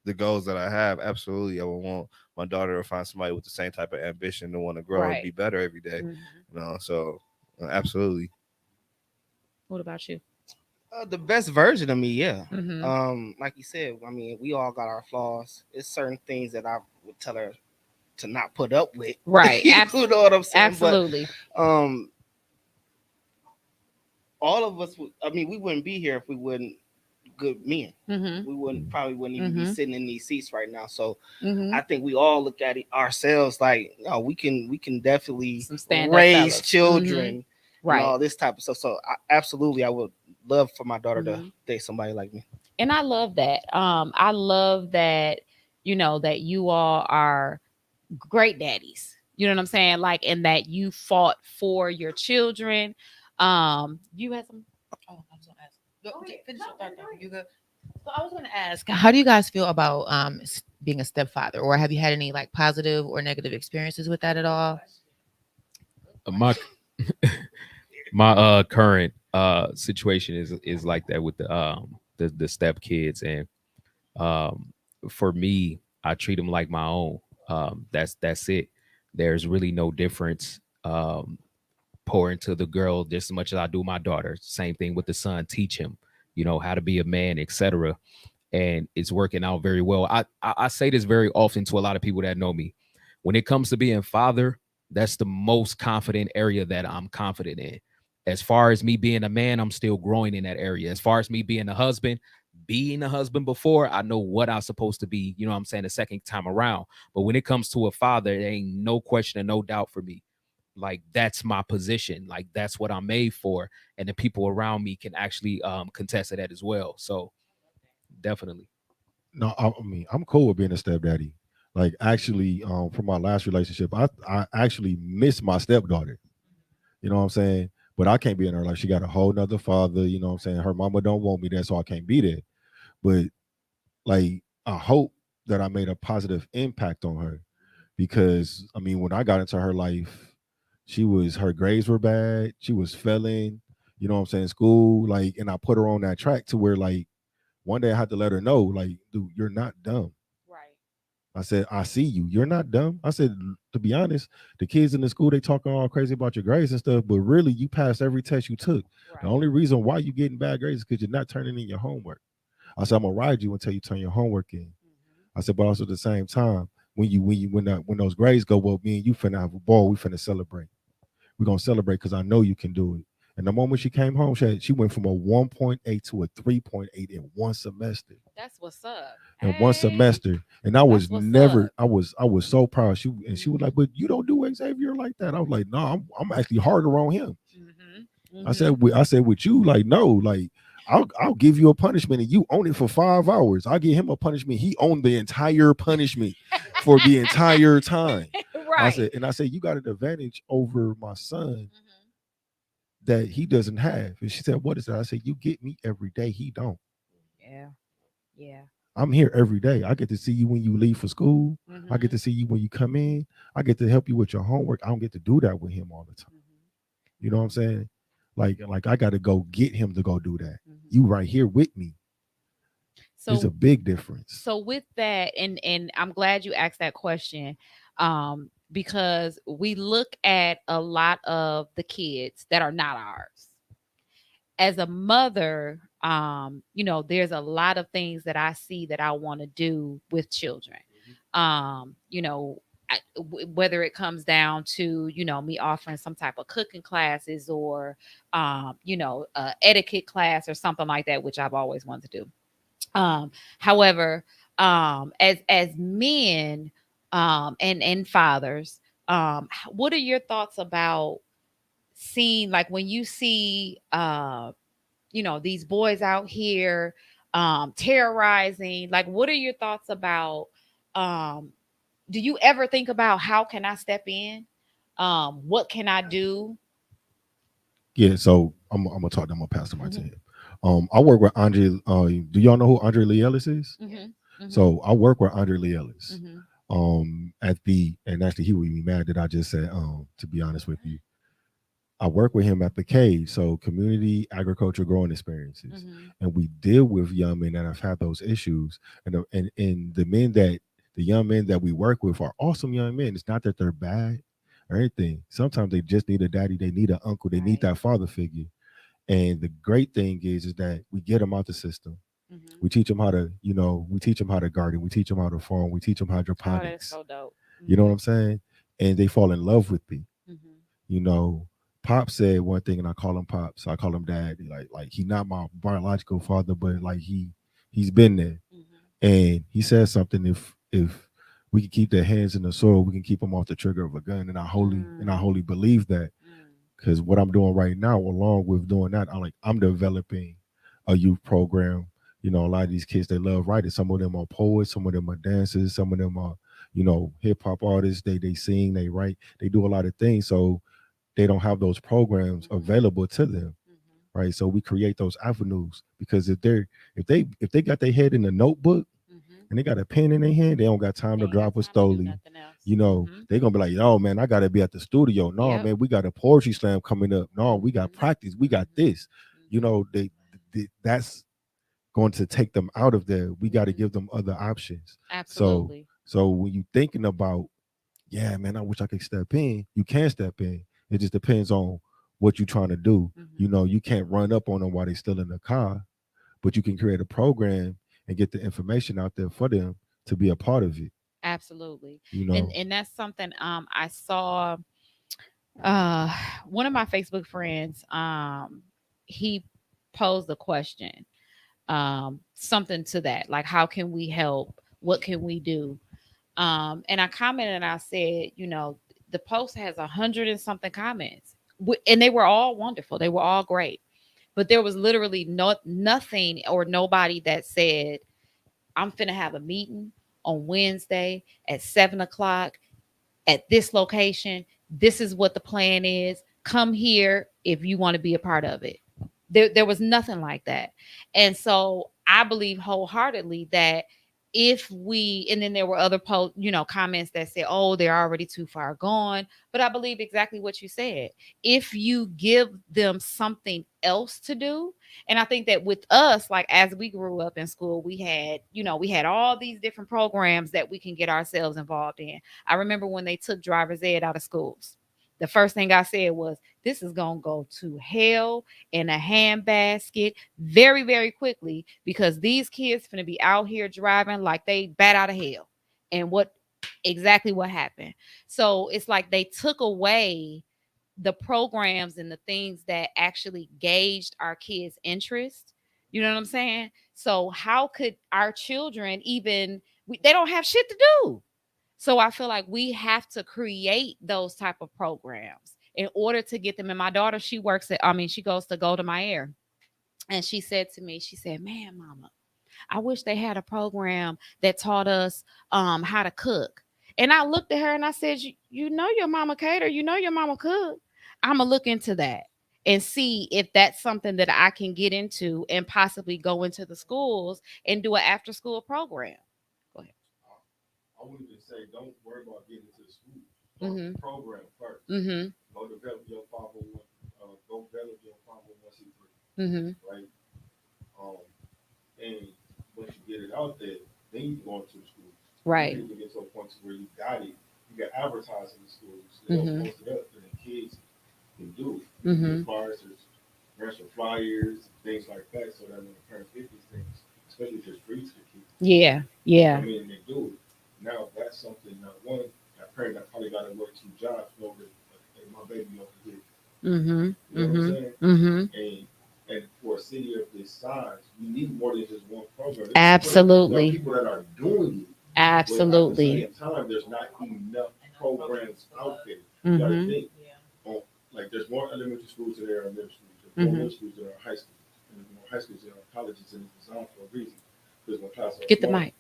the goals that I have, absolutely, I would want my daughter to find somebody with the same type of ambition to want to grow and Right. be better every day. Mhm. So absolutely. What about you? The best version of me, yeah. Mhm. Like you said, I mean, we all got our flaws. It's certain things that I would tell her to not put up with. Right. You know what I'm saying? But Absolutely. um, all of us, I mean, we wouldn't be here if we wouldn't good men. Mhm. We wouldn't even be Mhm. sitting in these seats right now. So I Mhm. think we all look at it ourselves like, no, we can definitely Some stand up raise fellas. Mhm. children and Right. all this type of stuff. So absolutely, I would love for my daughter to Mhm. date somebody like me. And I love that. I love that, that you all are great daddies. You know what I'm saying? Like, and that you fought for your children. You had some. Oh, I was gonna ask. Finish your thought. Though. You good? So I was gonna ask, how do you guys feel about being a stepfather, or have you had any like positive or negative experiences with that at all? My my current situation is like that with the step kids, and um for me, I treat them like my own. That's it. There's really no difference. pour into the girl just as much as I do my daughter. Same thing with the son, teach him, how to be a man, etc. And it's working out very well. I say this very often to a lot of people that know me. When it comes to being father, that's the most confident area that I'm confident in. As far as me being a man, I'm still growing in that area. As far as me being a husband, being a husband before, I know what I'm supposed to be, what I'm saying, the second time around. But when it comes to a father, there ain't no question and no doubt for me. Like that's my position. Like that's what I'm made for. And the people around me can actually contest to that as well. So definitely. No, I mean, I'm cool with being a stepdaddy. Like actually, from my last relationship, I actually miss my stepdaughter. You know what I'm saying? But I can't be in her life. She got a whole nother father. You know what I'm saying? Her mama don't want me there, so I can't be there. But like, I hope that I made a positive impact on her because I mean, when I got into her life, her grades were bad. She was failing. You know what I'm saying? School, like, and I put her on that track to where like one day I had to let her know, like, dude, you're not dumb. Right. I said, I see you. You're not dumb. I said, to be honest, the kids in the school, they talking all crazy about your grades and stuff, but really you passed every test you took. The Right. only reason why you getting bad grades is because you're not turning in your homework. I said, I'm gonna ride you until you turn your homework in. I said, but also at the same time, when those grades go well, me and you finna have a ball, we finna celebrate. We're gonna celebrate because I know you can do it. And the moment she came home, she went from a 1.8 to a 3.8 in one semester. That's what's up. In one Hey, semester. And I that's was what's up. never, I was so proud. She was like, but you don't do Xavier like that. I was like, no, I'm actually harder on him. Mm-hmm. I said with you, like, no, like I'll give you a punishment and you own it for 5 hours. I'll give him a punishment. He owned the entire punishment for the entire time. Right. I said, you got an advantage over my son that he doesn't have. And she said, what is that? I said, you get me every day. He don't. Yeah. Yeah. I'm here every day. I get to see you when you leave for school. I get Mm-hmm. to see you when you come in. I get to help you with your homework. I don't get to do that with him all the time. You know what I'm saying? Like I got to go get him to go do that. You right here with me. It's a So big difference. so with that, and I'm glad you asked that question, because we look at a lot of the kids that are not ours. As a mother, there's a lot of things that I see that I want to do with children. Whether it comes down to me offering some type of cooking classes or etiquette class or something like that, which I've always wanted to do. However, as men, and fathers, what are your thoughts about seeing, like, when you see these boys out here terrorizing? Like, what are your thoughts about, um do you ever think about how can I step in? What can I do? Yeah, so I'm gonna talk. I'm gonna pass the mic to him. I work with Andre. Do y'all know who Andre Lee Ellis is? Mm-hmm. So I work with Andre Lee Ellis. Mm-hmm. And actually he would be mad that I just said to be honest with you. I work with him at the cage, so community agriculture growing experiences, Mm-hmm. and we deal with young men that have had those issues, and the young men that we work with are awesome young men. It's not that they're bad or anything. Sometimes they just need a daddy, they need an uncle, they need Right. that father figure. And the great thing is that we get them out the system. Mm-hmm. We teach them how to, we teach them how to garden, we teach them how to farm, we teach them Oh, that's hydroponics. so dope. You know what Mm-hmm. I'm saying? And they fall in love with it. Mm-hmm. You know, Pop said one thing, and I call him Pops. I call him Dad. Like he's not my biological father, but like he's been there. Mm-hmm. And he said something. If we can keep their hands in the soil, we can keep them off the trigger of a gun. And I wholly believe that because what I'm doing right now, along with doing that, I'm developing a youth program. You know, a lot of these kids they love writing. Some of them are poets, some of them are dancers, some of them are hip hop artists. They sing, they write, they do a lot of things. So they don't have those programs available to them, right? So we create those avenues because if they got their head in a notebook and they got a pen in their hand, they don't got time They to ain't got drop a time to do stoli. nothing else. They're gonna be like, oh man, I gotta be at the studio. No, Yep. man, we got a poetry slam coming up. No, we got practice. We got this. That's going to take them out of there. We got to give them other options. So Absolutely. so when you thinking about, yeah, man, I wish I could step in. You can step in. It just depends on what you're trying to do. Mhm. You can't run up on them while they're still in the car, but you can create a program and get the information out there for them to be a part of it. Absolutely. You And know, that's something I saw uh one of my Facebook friends he posed a question, something to that, like how can we help, what can we do, and I commented and I said, the post has 100 and something comments, and they were all wonderful, they were all great, but there was literally nothing or nobody that said, I'm finna have a meeting on Wednesday at 7 o'clock at this location. This is what the plan is. Come here if you want to be a part of it. There was nothing like that. And so I believe wholeheartedly that if we, and then there were other comments that said, oh, they're already too far gone. But I believe exactly what you said. If you give them something else to do, and I think that with us, like as we grew up in school, we had all these different programs that we can get ourselves involved in. I remember when they took driver's ed out of schools. The first thing I said was, this is going to go to hell in a handbasket very, very quickly, because these kids going to be out here driving like they bat out of hell. And what happened. So it's like they took away the programs and the things that actually gauged our kids' interest. You know what I'm saying? So how could our children even, they don't have shit to do. So I feel like we have to create those type of programs in order to get them. And my daughter, she goes to Golda Meir. And she said to me, she said, man, mama, I wish they had a program that taught us how to cook. And I looked at her and I said, you know your mama cater, you know your mama cook. I'm going to look into that and see if that's something that I can get into and possibly go into the schools and do an after school program. Go ahead. I wouldn't even say don't worry about getting into the school. Start Mhm. the program first. Mhm. Go develop your 501. Go develop your 501c3. Mhm. Right. And once you get it out there, then you can go into the schools. Right. You can get to a point where you got it. You got advertising in the schools. Mhm. Post it up, and the kids can do it. Mhm. Flyers, there's flyers, things like that, so that when the parents get these things, especially if it's free to the kids, Yeah. Yeah. I mean, they do it. Now that's something. Now one, that parent that probably got to work 2 jobs over, hey, my baby over here. Mhm. You know what I'm Mhm. saying? Mhm. And for a city of this size, we need more than just one program. Absolutely. There are people that are doing it. Absolutely. But at the same time, there's not enough programs out there. You got to Mhm. think. Like there's more elementary schools than there are middle schools. There's more Mhm. middle schools than there are high schools. And there's more high schools than there are colleges, and it's designed for a reason. Because when classes are Get the small, mic.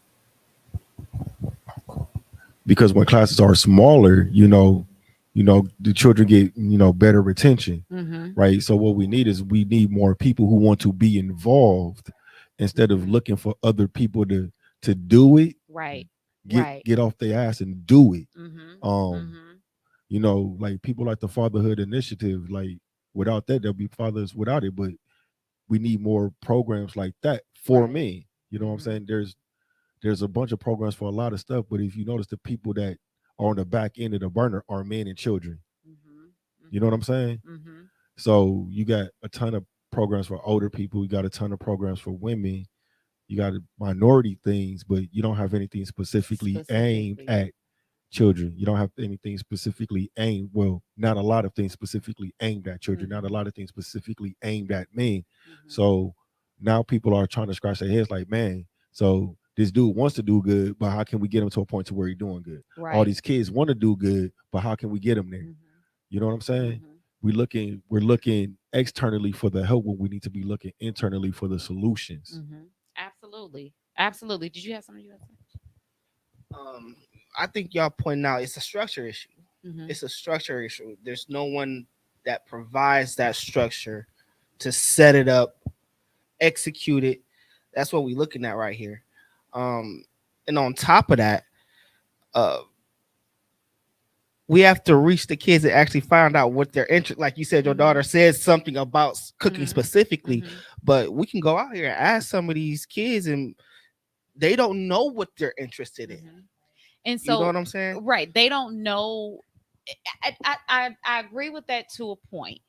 the children get better retention, Mhm. right? So what we need is we need more people who want to be involved instead of Mhm. looking for other people to do it. Right. Get Right. get off their ass and do it. Mhm. Um, Mhm. like people like the Fatherhood Initiative. Like without that, there'll be fathers without it. But we need more programs like that for Right. me. You know what I'm Mhm. saying? There's a bunch of programs for a lot of stuff, but if you notice, the people that are on the back end of the burner are men and children. Mhm. You know what Mhm. I'm saying? Mhm. So you got a ton of programs for older people. You got a ton of programs for women. You got minority things, but you don't have anything specifically aimed Specifically. at children. You don't have anything specifically aimed. Well, not a lot of things specifically aimed at children. Not a Mhm. lot of things specifically aimed at men. Mhm. So now people are trying to scratch their heads like, man, so this dude wants to do good, but how can we get him to a point to where he's doing good? All Right. these kids want to do good, but how can we get them there? Mhm. You know what I'm saying? Mhm. We're looking externally for the help when we need to be looking internally for the solutions. Mhm. Absolutely. Absolutely. Did you have something you had to say? Um, I think y'all pointing out it's a structure issue. Mhm. It's a structure issue. There's no one that provides that structure to set it up, execute it. That's what we're looking at right here. Um, and on top of that, uh, we have to reach the kids that actually find out what their interest. Like you said, your Mhm. daughter says something about cooking Mhm. specifically, Mhm. but we can go out here and ask some of these kids, and they don't know what they're interested in. Mhm. And You know what so, I'm saying? right, they don't know. I agree with that to a point.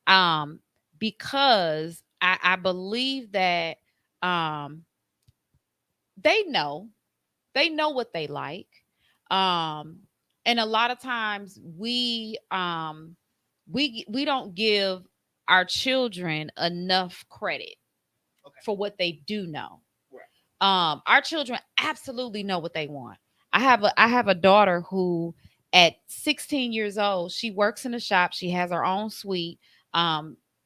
um because I believe that um they know what they like. um and a lot of times we don't give our children enough credit Okay. for what they do know. Right. Our children absolutely know what they want. I have a daughter who at 16 years old, she works in a shop, she has her own suite.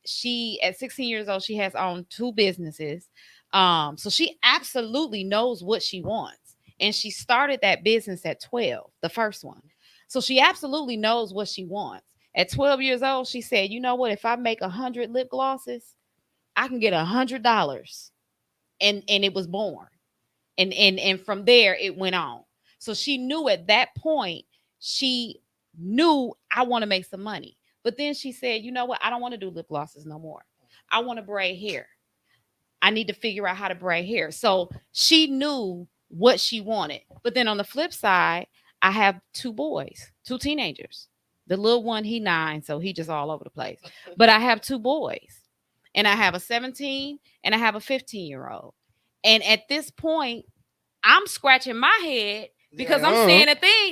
She at 16 years old, she has owned two businesses. So she absolutely knows what she wants. And she started that business at 12, the first one. So she absolutely knows what she wants. At 12 years old, she said, you know what, if I make 100 lip glosses, I can get $100. And it was born. And from there it went on. So she knew at that point, she knew, I want to make some money. But then she said, you know what, I don't want to do lip glosses no more. I want to braid hair. I need to figure out how to braid hair. So she knew what she wanted. But then on the flip side, I have two boys, two teenagers. The little one, he 9, so he just all over the place. But I have two boys. And I have a 17 and I have a 15-year-old. And at this point, I'm scratching my head because I'm saying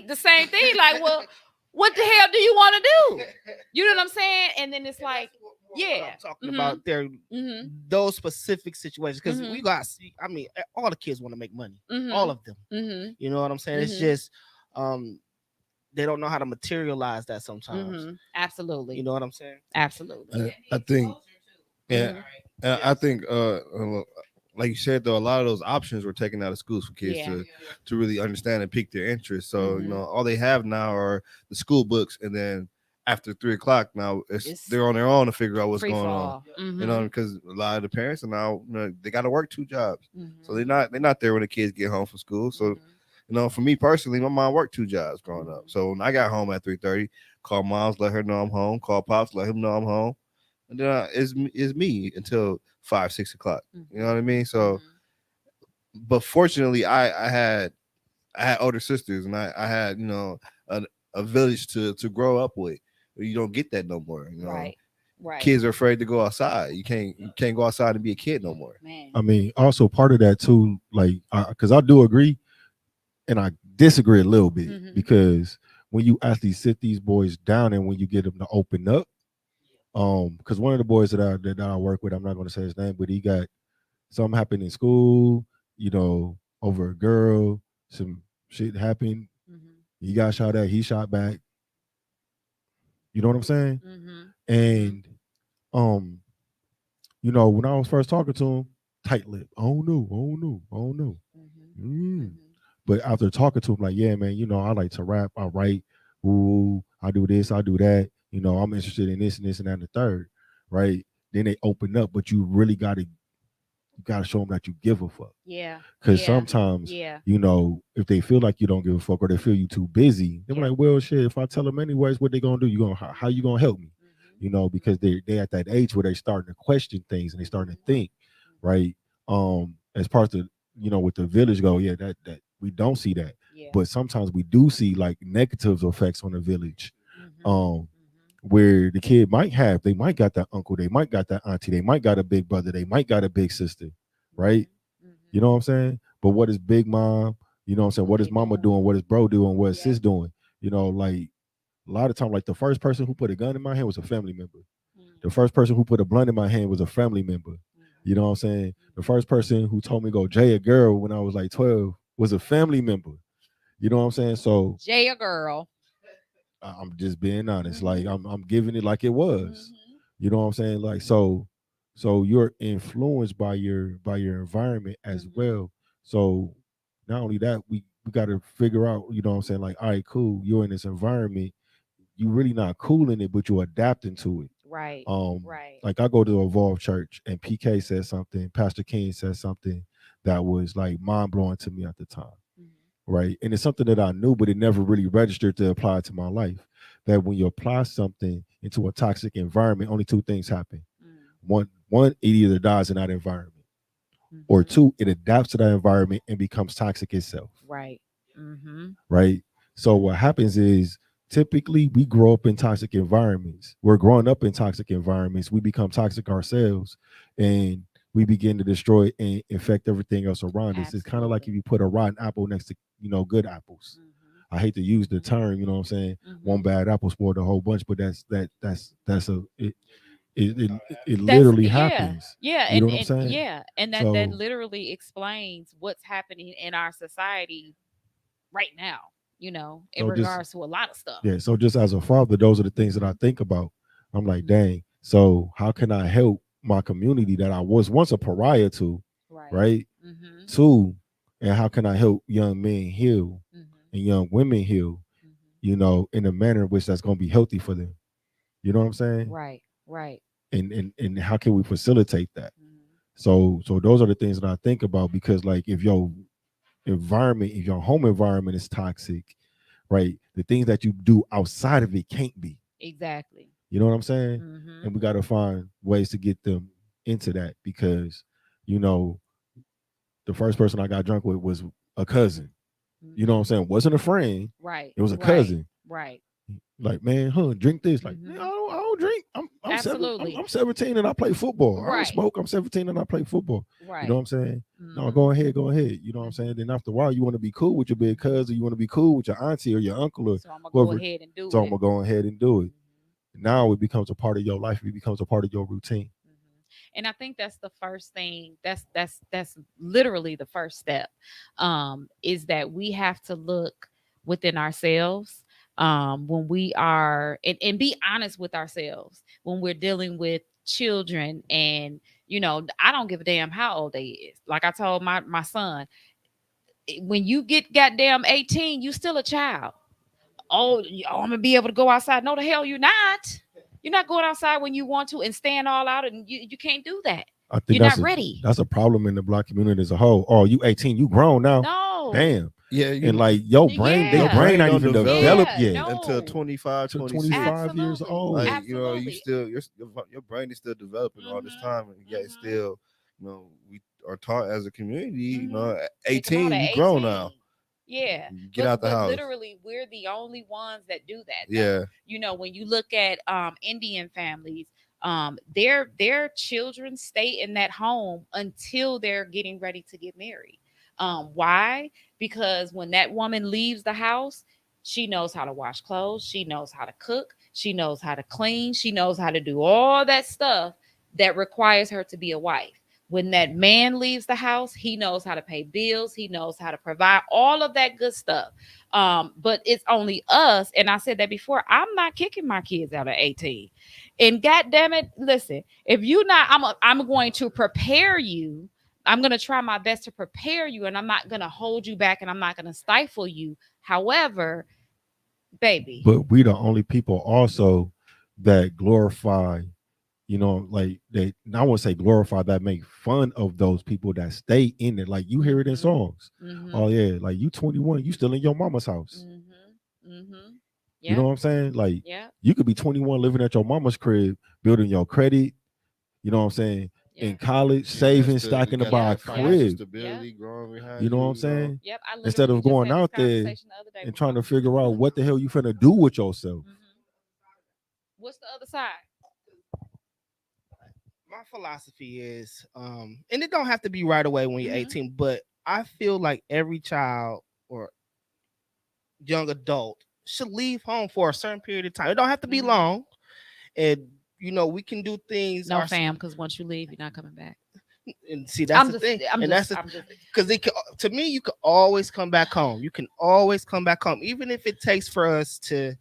the same thing. Like, well, what the hell do you want to do? You know what I'm saying? And then it's like, yeah, I'm talking about there, those specific situations, because we got. I mean, all the kids want to make money, all of them. You know what I'm saying? It's just, they don't know how to materialize that sometimes. Absolutely. You know what I'm saying? Absolutely. I think, yeah, I think, like you said, though, a lot of those options were taken out of schools for kids Yeah. to really understand and pique their interest. So you Mhm. know, all they have now are the school books, and then after 3 o'clock, now It's they're on their own to figure out what's free going on. fall. You know, because a lot of the parents are now, you know, they got to work 2 jobs, so Mhm. they're not there when the kids get home from school. So you know, for me personally, my mom worked 2 jobs growing up. So when I got home at 3:30, call moms, let her know I'm home. Call pops, let him know I'm home. And then it's me until 5, 6 o'clock. You know what I mean? So, but fortunately, I had older sisters, and I had, you know, a village to grow up with. You don't get that no more. You know, Right. Right. kids are afraid to go outside. You can't go outside and be a kid no more. Man. I mean, also part of that too, like, because I do agree and I disagree a little bit because when you actually sit these boys down and when you get them to open up, because one of the boys that I work with, I'm not going to say his name, but he got something happened in school, you know, over a girl, some shit happened. He got shot at, he shot back. You know what I'm saying? And um, you know, when I was first talking to him, tight lip. I don't know, I don't know, I don't know. But after talking to him, like, yeah, man, you know, I like to rap, I write, ooh, I do this, I do that. You know, I'm interested in this and this and that and the third, right? Then they open up, but you really gotta show them that you give a fuck. Yeah. Because Yeah. sometimes, Yeah. you know, if they feel like you don't give a fuck or they feel you too busy, they're Yeah. like, well, shit, if I tell them anyways, what they gonna do? You gonna how you gonna help me? You know, because they at that age where they starting to question things and they starting to think, right? As part of, you know, with the village go, yeah, that we don't see that, Yeah. but sometimes we do see like negative effects on the village. Mhm. Um, where the kid they might got that uncle, they might got that auntie, they might got a big brother, they might got a big sister, right? You know what I'm saying? But what is big mom? You know what I'm saying? What is mama doing? What is bro doing? What is sis doing? You know, like a lot of time, like the first person who put a gun in my hand was a family member. The first person who put a blunt in my hand was a family member. You know what I'm saying? The first person who told me go Jay a girl when I was like 12 was a family member. You know what I'm saying? So Jay a girl. I'm just being honest. Like I'm giving it like it was. You know what I'm saying? Like so you're influenced by your environment as well. So not only that, we got to figure out, you know what I'm saying, like, all right, cool, you're in this environment, you really not cool in it, but you're adapting to it. Right. Right. Like I go to Evolve Church and PK said something, Pastor King said something that was like mind blowing to me at the time. Right. And it's something that I knew, but it never really registered to apply to my life. That when you apply something into a toxic environment, only two things happen. One, it either dies in that environment, or two, it adapts to that environment and becomes toxic itself. Right. Mm-hmm. Right. So what happens is typically we grow up in toxic environments. We're growing up in toxic environments. We become toxic ourselves, and we begin to destroy and infect everything else around us. It's kind of like if Absolutely. you put a rotten apple next to good apples. Mhm. I hate to use the Mhm. term, you know what I'm saying? One Mhm. bad apple spoiled a whole bunch, but that's a it That's literally yeah, happens. yeah, You know what I'm and saying? yeah, and that So literally explains what's happening in our society right now. In so just regards to a lot of stuff. yeah, so just as a father, those are the things that I Mhm. think about. I'm like, Mhm. dang, so how can I help my community that I was once a pariah to, Right. right? Mhm. Two, and how can I help young men heal Mhm. and young women heal, Mhm. in a manner in which that's gonna be healthy for them. You know what I'm saying? Right. Right. And how can we facilitate that? Mhm. So those are the things that I think about because like if your home environment is toxic, right? The things that you do outside of it can't be. Exactly. You know what I'm saying? Mhm. And we got to find ways to get them into that because, you know, the first person I got drunk with was a cousin. You know what I'm Mhm. saying? Wasn't a friend. Right. It was a Right. cousin. Right. Like, man, drink this. Like, man, Mhm. I don't drink. Absolutely. I'm 17 and I play football. I don't Right. smoke. I'm 17 and I play football. You know what Right. I'm saying? No, Mhm. go ahead, go ahead. You know what I'm saying? Mhm. Then after a while, you want to be cool with your big cousin. You want to be cool with your auntie or your uncle or So I'm gonna go whoever. ahead and do So I'm it. gonna go ahead and do it. Mhm. Now it becomes a part of your life. It becomes a part of your routine. Mhm. And I think that's the first thing. That's literally the first step. Is that we have to look within ourselves when we are and be honest with ourselves when we're dealing with children. And I don't give a damn how old they is. Like I told my son, when you get goddamn 18, you still a child. I'm gonna be able to go outside. No, the hell you're not. You're not going outside when you want to and stand all out, and you can't do that. I think You're not ready. that's a problem in the black community as a whole. Oh, you 18, you grown now. No. Damn. Yeah, And you like your your Yeah. brain brain not don't even develop developed Yeah. yet. until No. 25, To 26. 25 years Absolutely. old. Like, you Absolutely. still your brain is still developing all this Mhm. time, and yet Mhm. still, we are taught as a community, Mhm. at Kick them out 18, at you grown now. 18. Yeah. Get But out the but house. literally we're the only ones that do that though. Yeah. When you look at Indian families, their children stay in that home until they're getting ready to get married. Why? Because when that woman leaves the house, she knows how to wash clothes, she knows how to cook, she knows how to clean, she knows how to do all that stuff that requires her to be a wife. When that man leaves the house, he knows how to pay bills, he knows how to provide all of that good stuff. But it's only us, and I said that before, I'm not kicking my kids out at 18. And god damn it, listen, if you not, I'm going to prepare you. I'm going to try my best to prepare you, and I'm not going to hold you back, and I'm not going to stifle you. However, baby. But we the only people also that glorify, like they I won't say glorify that make fun of those people that stay in it. Like you hear it in Mhm. songs. Oh Mhm. yeah, like you 21, you still in your mama's house. Mhm. Mhm. You know Yeah. what I'm saying? Like Yeah. you could be 21 living at your mama's crib, building your credit, you know what I'm saying, Yeah. in college, You got saving, still you stacking to got buy a Yep. that Yep. financial crib. Yep. stability growing You behind know what you, I'm saying? Yep. I Instead literally of just going had this out there conversation the other day and with my trying to mom. figure out what the hell you finna do with yourself. Mhm. What's the other side? My philosophy is, and it don't have to be right away when you're Mhm. 18, but I feel like every child or young adult should leave home for a certain period of time. It don't have to be Mhm. long, and we can do things. No, fam, because once you leave, you're not coming back. And see, that's I'm the just, thing, I'm and just, that's the I'm just. because to me, you can always come back home. You can always come back home, even if it takes for us to,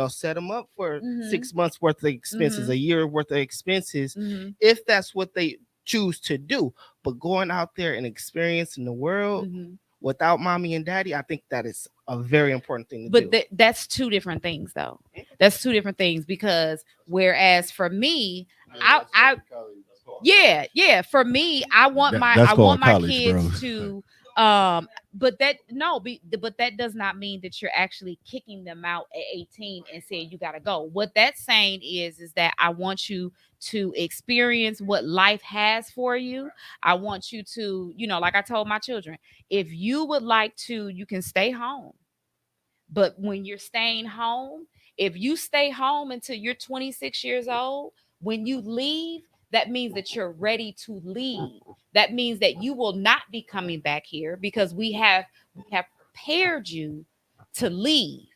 set them up for Mhm. 6 months worth of expenses, a Mhm. year worth of expenses, Mhm. if that's what they choose to do. But going out there and experiencing the world Mhm. without mommy and daddy, I think that is a very important thing to But do. that's two different things, though. That's two different things because whereas for me, I yeah, yeah, for me, That's I want called my college, bro. kids to but that no be, but that does not mean that you're actually kicking them out at 18 and saying you got to go. What that's saying is that I want you to experience what life has for you. I want you to, like I told my children, if you would like to, you can stay home. But when you're staying home, if you stay home until you're 26 years old, when you leave, that means that you're ready to leave. That means that you will not be coming back here because we have prepared you to leave.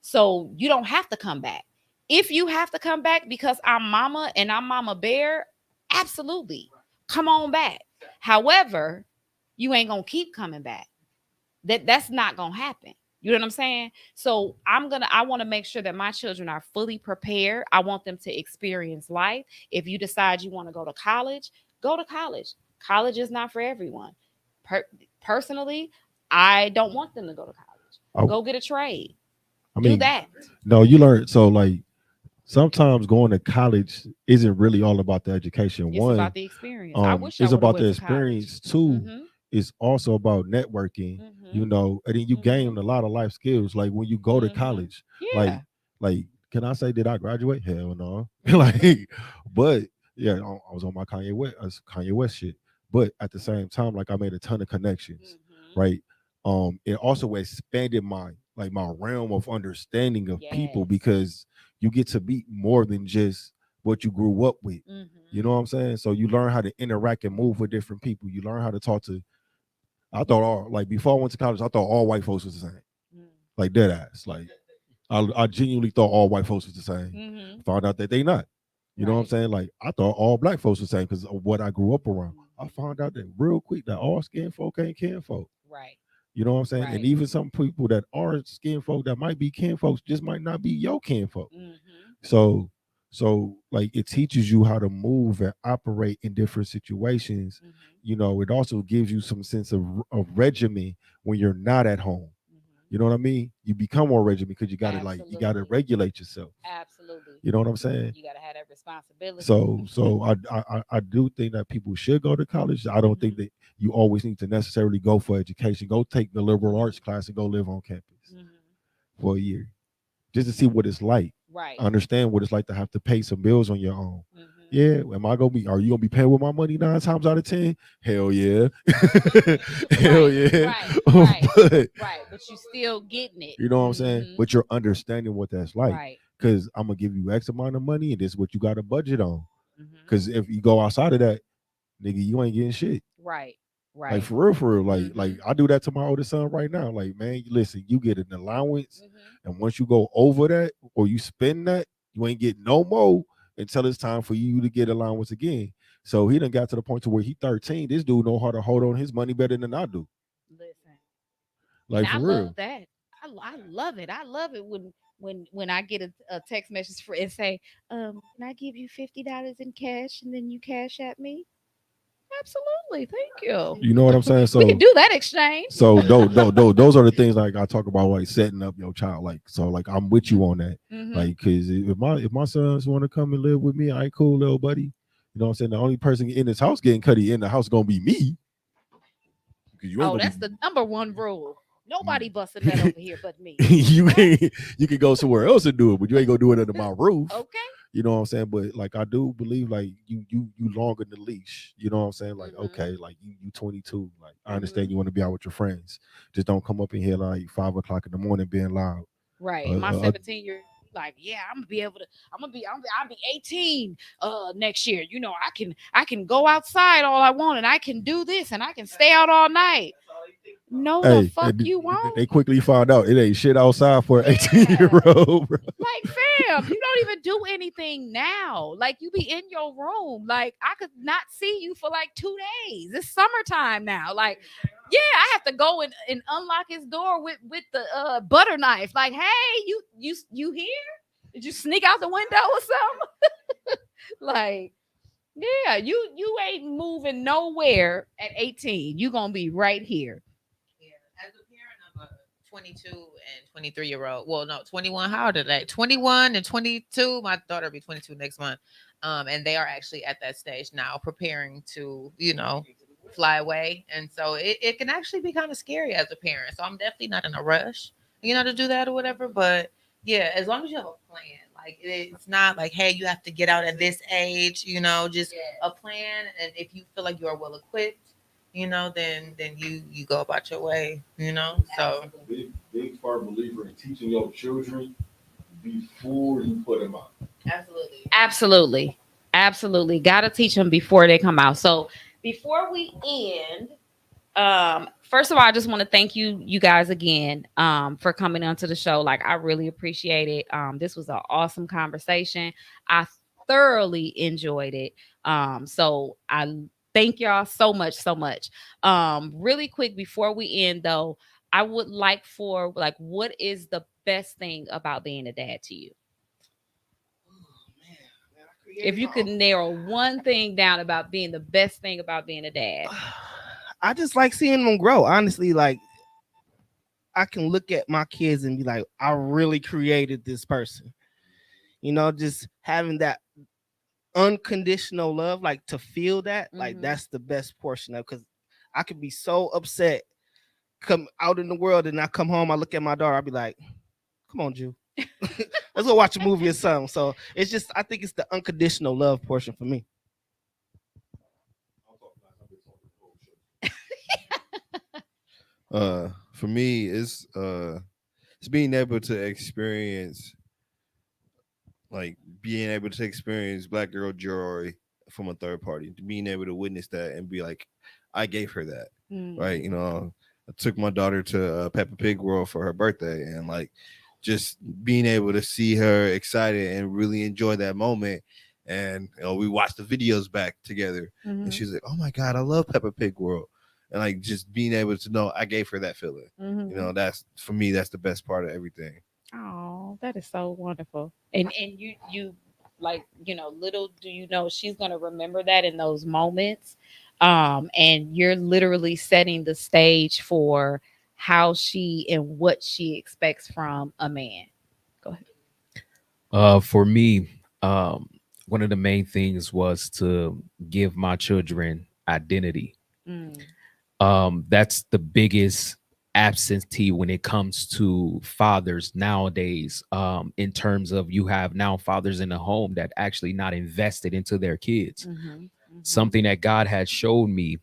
So you don't have to come back. If you have to come back because I'm mama and I'm mama bear, absolutely. Come on back. However, you ain't going to keep coming back. That's not gonna happen. You know what I'm saying? So I want to make sure that my children are fully prepared. I want them to experience life. If you decide you want to go to college, go to college. College is not for everyone. Per- Personally, I don't want them to go to I, college. Go get a trade. I Do mean, that. no, you learn. So like sometimes going to college isn't really all about the education. It's One, about the experience. I wish I it's would have about went the to college. experience. Two, Mhm. it's also about networking. You Mhm. know, and then you gain Mhm. a lot of life skills. Like when you go to Mhm. college, like Yeah. like can I say did I graduate? Hell no. Mhm. Like, but yeah, I was on my Kanye West shit. But at the same time, like I made a ton of connections, Mhm. right? It also expanded my realm of understanding of people Yes. because you get to meet more than just what you grew up with. You Mhm. know what I'm saying? So you learn how to interact and move with different people. You learn how to talk to. I thought all like before I went to college, I thought all white folks was the same, like dead ass. Like I genuinely thought all white folks was the same. Mhm. Found out that they not. You know what I'm Right. saying? Like I thought all black folks was the same because of what I grew up around. I Mhm. found out that real quick that all skin folk ain't kin folk. Right. You know what I'm saying? And Right. even some people that are skin folk that might be kin folks just might not be your kin folk. Mhm. So like it teaches you how to move and operate in different situations. Mhm. You know, it also gives you some sense of regimen when you're not at home. Mhm. You know what I mean? You become more regimen because you gotta Absolutely. regulate yourself. Absolutely. You know what I'm saying? You gotta have that responsibility. So I do think that people should go to college. I don't think Mhm. that you always need to necessarily go for education. Go take the liberal Mhm. arts class and go live on campus Mhm. for a year just to see what it's like. Right. Understand what it's like to have to pay some bills on your own. Mhm. Yeah, am I gonna be? Are you gonna be paying with my money 9 times out of 10? Hell yeah, hell Right. yeah. Right. Right. But Right. But you still getting it. you know what I'm saying. Mhm. But you're understanding what that's like, Right. because I'm gonna give you X amount of money, and this is what you got to budget on. Mhm. Because if you go outside of that, nigga, you ain't getting shit. Right. Like Right. for real, like Mhm. I do that to my oldest son right now. Like, man, listen, you get an allowance, Mhm. and once you go over that or you spend that, you ain't get no more until it's time for you to get allowance again. So he done got to the point to where he 13. This dude know how to hold on his money better than I do. Listen. And Like I for love real. that. I love it. I love it when I get a text message for and say, can I give you $50 in cash and then you cash at me? Absolutely. Thank you. You know what I'm saying? We can So do that exchange. those are the things like I talk about, like setting up your child. Like so, like I'm with you on that. Mm-hmm. Like, cause if my sons want to come and live with me, I ain't cool, little buddy. You know what I'm saying? The only person in this house getting cutty in the house gonna be me, because you ain't Oh, gonna that's be. the number one rule. Nobody busting that over here but me. you Okay. can you can go somewhere else and do it, but you ain't gonna do it under my roof. Okay. You know what I'm saying? But like I do believe like you longer the leash. You know what I'm saying? Like Mm-hmm. okay, like you 22. Like I understand Mm-hmm. you want to be out with your friends. Just don't come up in here like 5 o'clock in the morning being loud. Right. And my Uh, uh, 17-year like, yeah, I'm gonna be able to. I'll be 18 next year. I can go outside all I want and I can do this and I can stay out all night. No, the hey, fuck you won't. they quickly find out it ain't shit outside for an 18-year Yeah. old. Bro. Like, fam, you don't even do anything now. Like, you be in your room. Like, I could not see you for like 2 days. It's summertime now. Like, yeah, I have to go and unlock his door with the butter knife. Like, hey, you here? Did you sneak out the window or something? Like, yeah, you ain't moving nowhere at 18. You gonna be right here. Yeah, as a parent of a 22 and 23-year-old, well, no, 21. How old are they? 21 and 22. My daughter will be 22 next month. And they are actually at that stage now, preparing to, fly away. And so it can actually be kind of scary as a parent. So I'm definitely not in a rush, to do that or whatever. But yeah, as long as you have a plan, like it's not like, hey, you have to get out at this age, just a plan. And if you feel like you are well equipped, then you go about your way, So Big firm believer in teaching your children before you put them out. absolutely. Absolutely. Absolutely. Got to teach them before they come out. So before we end, first of all, I just want to thank you guys again for coming onto the show. Like, I really appreciate it. This was an awesome conversation. I thoroughly enjoyed it. So I thank y'all so much, so much. Really quick before we end though, I would like for, like, what is the best thing about being a dad to you? If you could narrow one thing down about being the best thing about being a dad. I just like seeing them grow. Honestly, like I can look at my kids and be like, I really created this person. Just having that unconditional love, like to feel that, like that's the best portion of, because I could be so upset, come out in the world, and I come home, I look at my daughter, I'll be like, come on, Jew. Let's go watch a movie or something. So it's just, I think it's the unconditional love portion for me. For me, it's being able to experience, like being able to experience black girl joy from a third party, being able to witness that and be like, I gave her that, right? I took my daughter to Peppa Pig World for her birthday, and like just being able to see her excited and really enjoy that moment. And we watched the videos back together, and she's like, "Oh my god, I love Peppa Pig World," and like just being able to know I gave her that feeling. That's for me. That's the best part of everything. Oh, that is so wonderful. And you like, little do you know she's gonna remember that in those moments. And you're literally setting the stage for how she and what she expects from a man. Go ahead. For me, one of the main things was to give my children identity. Mm, That's the biggest absentee when it comes to fathers nowadays. In terms of, you have now fathers in the home that actually not invested into their kids. Something that God had showed me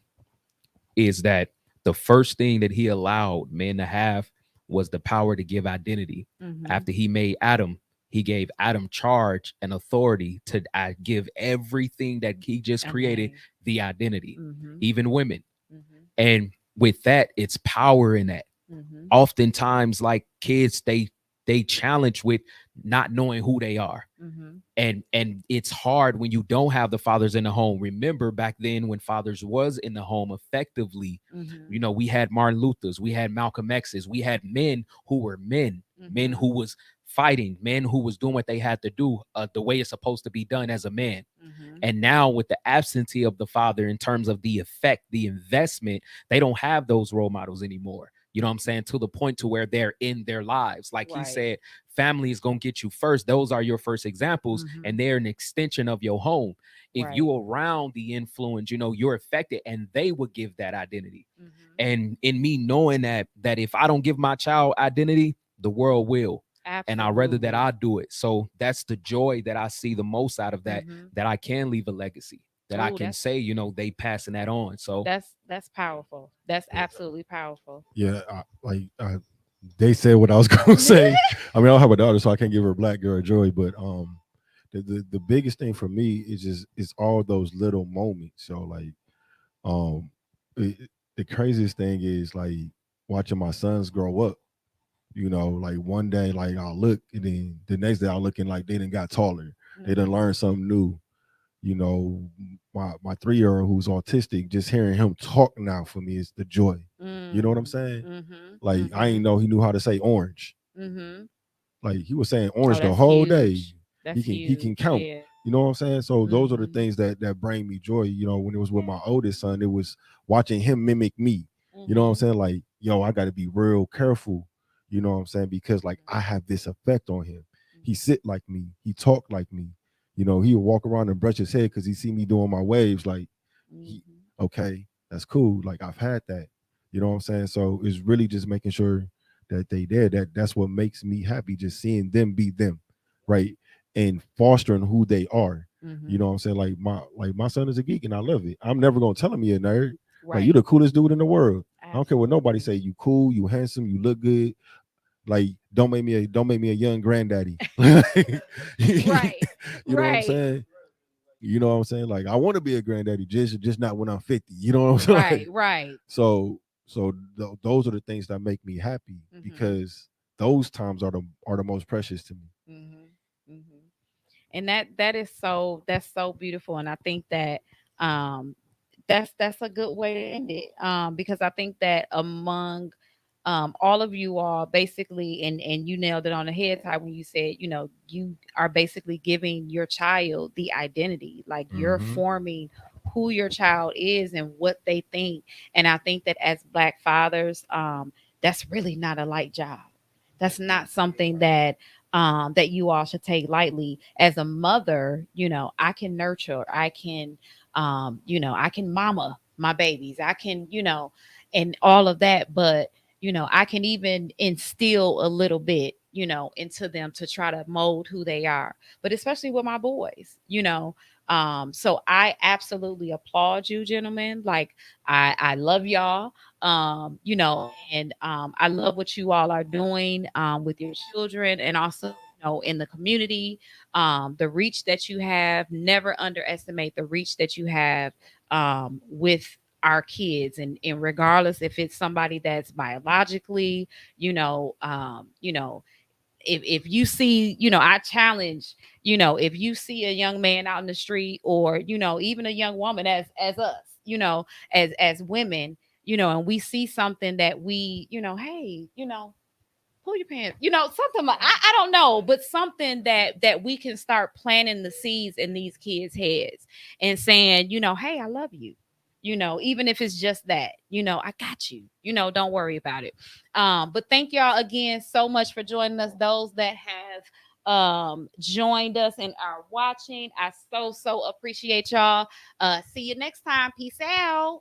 is that the first thing that he allowed men to have was the power to give identity. After he made Adam, he gave Adam charge and authority to give everything that he just created the identity, even women. And with that, it's power in that. Oftentimes, like kids, they challenge with not knowing who they are. And it's hard when you don't have the fathers in the home. Remember back then when fathers was in the home effectively, we had Martin Luther's, we had Malcolm X's, we had men who were men who was fighting, men who was doing what they had to do the way it's supposed to be done as a man. And now with the absentee of the father in terms of the effect, the investment, they don't have those role models anymore. You know what I'm saying? To the point to where they're in their lives. Like he said, family is going to get you first. Those are your first examples, and they're an extension of your home. If you around the influence, you're affected, and they would give that identity. And in me knowing that if I don't give my child identity, the world will. Absolutely. And I'd rather that I do it. So that's the joy that I see the most out of that, that I can leave a legacy, that I can say, they passing that on. So that's powerful. That's absolutely powerful. Yeah, they said what I was going to say. I mean, I don't have a daughter, so I can't give her a black girl joy. But the biggest thing for me is just it's all those little moments. So like, um, the craziest thing is like watching my sons grow up. Like one day, like I'll look, and then the next day I'll look and like they done got taller. They done learned something new. My 3-year-old who's autistic, just hearing him talk now for me is the joy. You know what I'm saying? Like I ain't know he knew how to say orange. Like he was saying orange the that's whole huge. day. That's He can huge. count. Yeah. You know what I'm saying? So those are the things that bring me joy. When it was with my oldest son, it was watching him mimic me. You know what I'm saying? Like, yo, I got to be real careful. You know what I'm saying? Because like I have this effect on him. He sit like me. He talk like me. He'll walk around and brush his head because he see me doing my waves. Like, okay, that's cool. Like I've had that. You know what I'm saying? So it's really just making sure that they there. That's what makes me happy. Just seeing them be them, right? And fostering who they are. You know what I'm saying? Like my son is a geek and I love it. I'm never gonna tell him he a nerd. Like, you the coolest dude in the world. I don't care what nobody Absolutely. say. You cool, you handsome, you look good. Like, don't make me a young granddaddy. Right. You know what I'm Right. saying? You know what I'm saying? Like, I want to be a granddaddy, just not when I'm 50. You know what I'm saying? Right. Like, Right. so those are the things that make me happy, Mm-hmm. because those times are the most precious to me. Mm-hmm. Mm-hmm. And that is that's so beautiful, and I think that um that's a good way to end it, because I think that among all of you all basically, and you nailed it on the head, Ty, when you said, you are basically giving your child the identity, like you're Mm-hmm. forming who your child is and what they think. And I think that as Black fathers, that's really not a light job. That's not something that you all should take lightly. As a mother, I can nurture, I can, I can mama my babies, I can, and all of that. But, I can even instill a little bit, into them to try to mold who they are. But especially with my boys, so I absolutely applaud you, gentlemen. Like, I love y'all. And I love what you all are doing with your children, and also, in the community, the reach that you have. Never underestimate the reach that you have with our kids, and regardless if it's somebody that's biologically, if you see, I challenge, if you see a young man out in the street, or, even a young woman, as us, as women, and we see something that we, hey, pull your pants, something like, I don't know, but something that we can start planting the seeds in these kids' heads, and saying, hey, I love you. Even if it's just that, I got you, don't worry about it. But thank y'all again so much for joining us. Those that have joined us and are watching, I so appreciate y'all. See you next time. Peace out.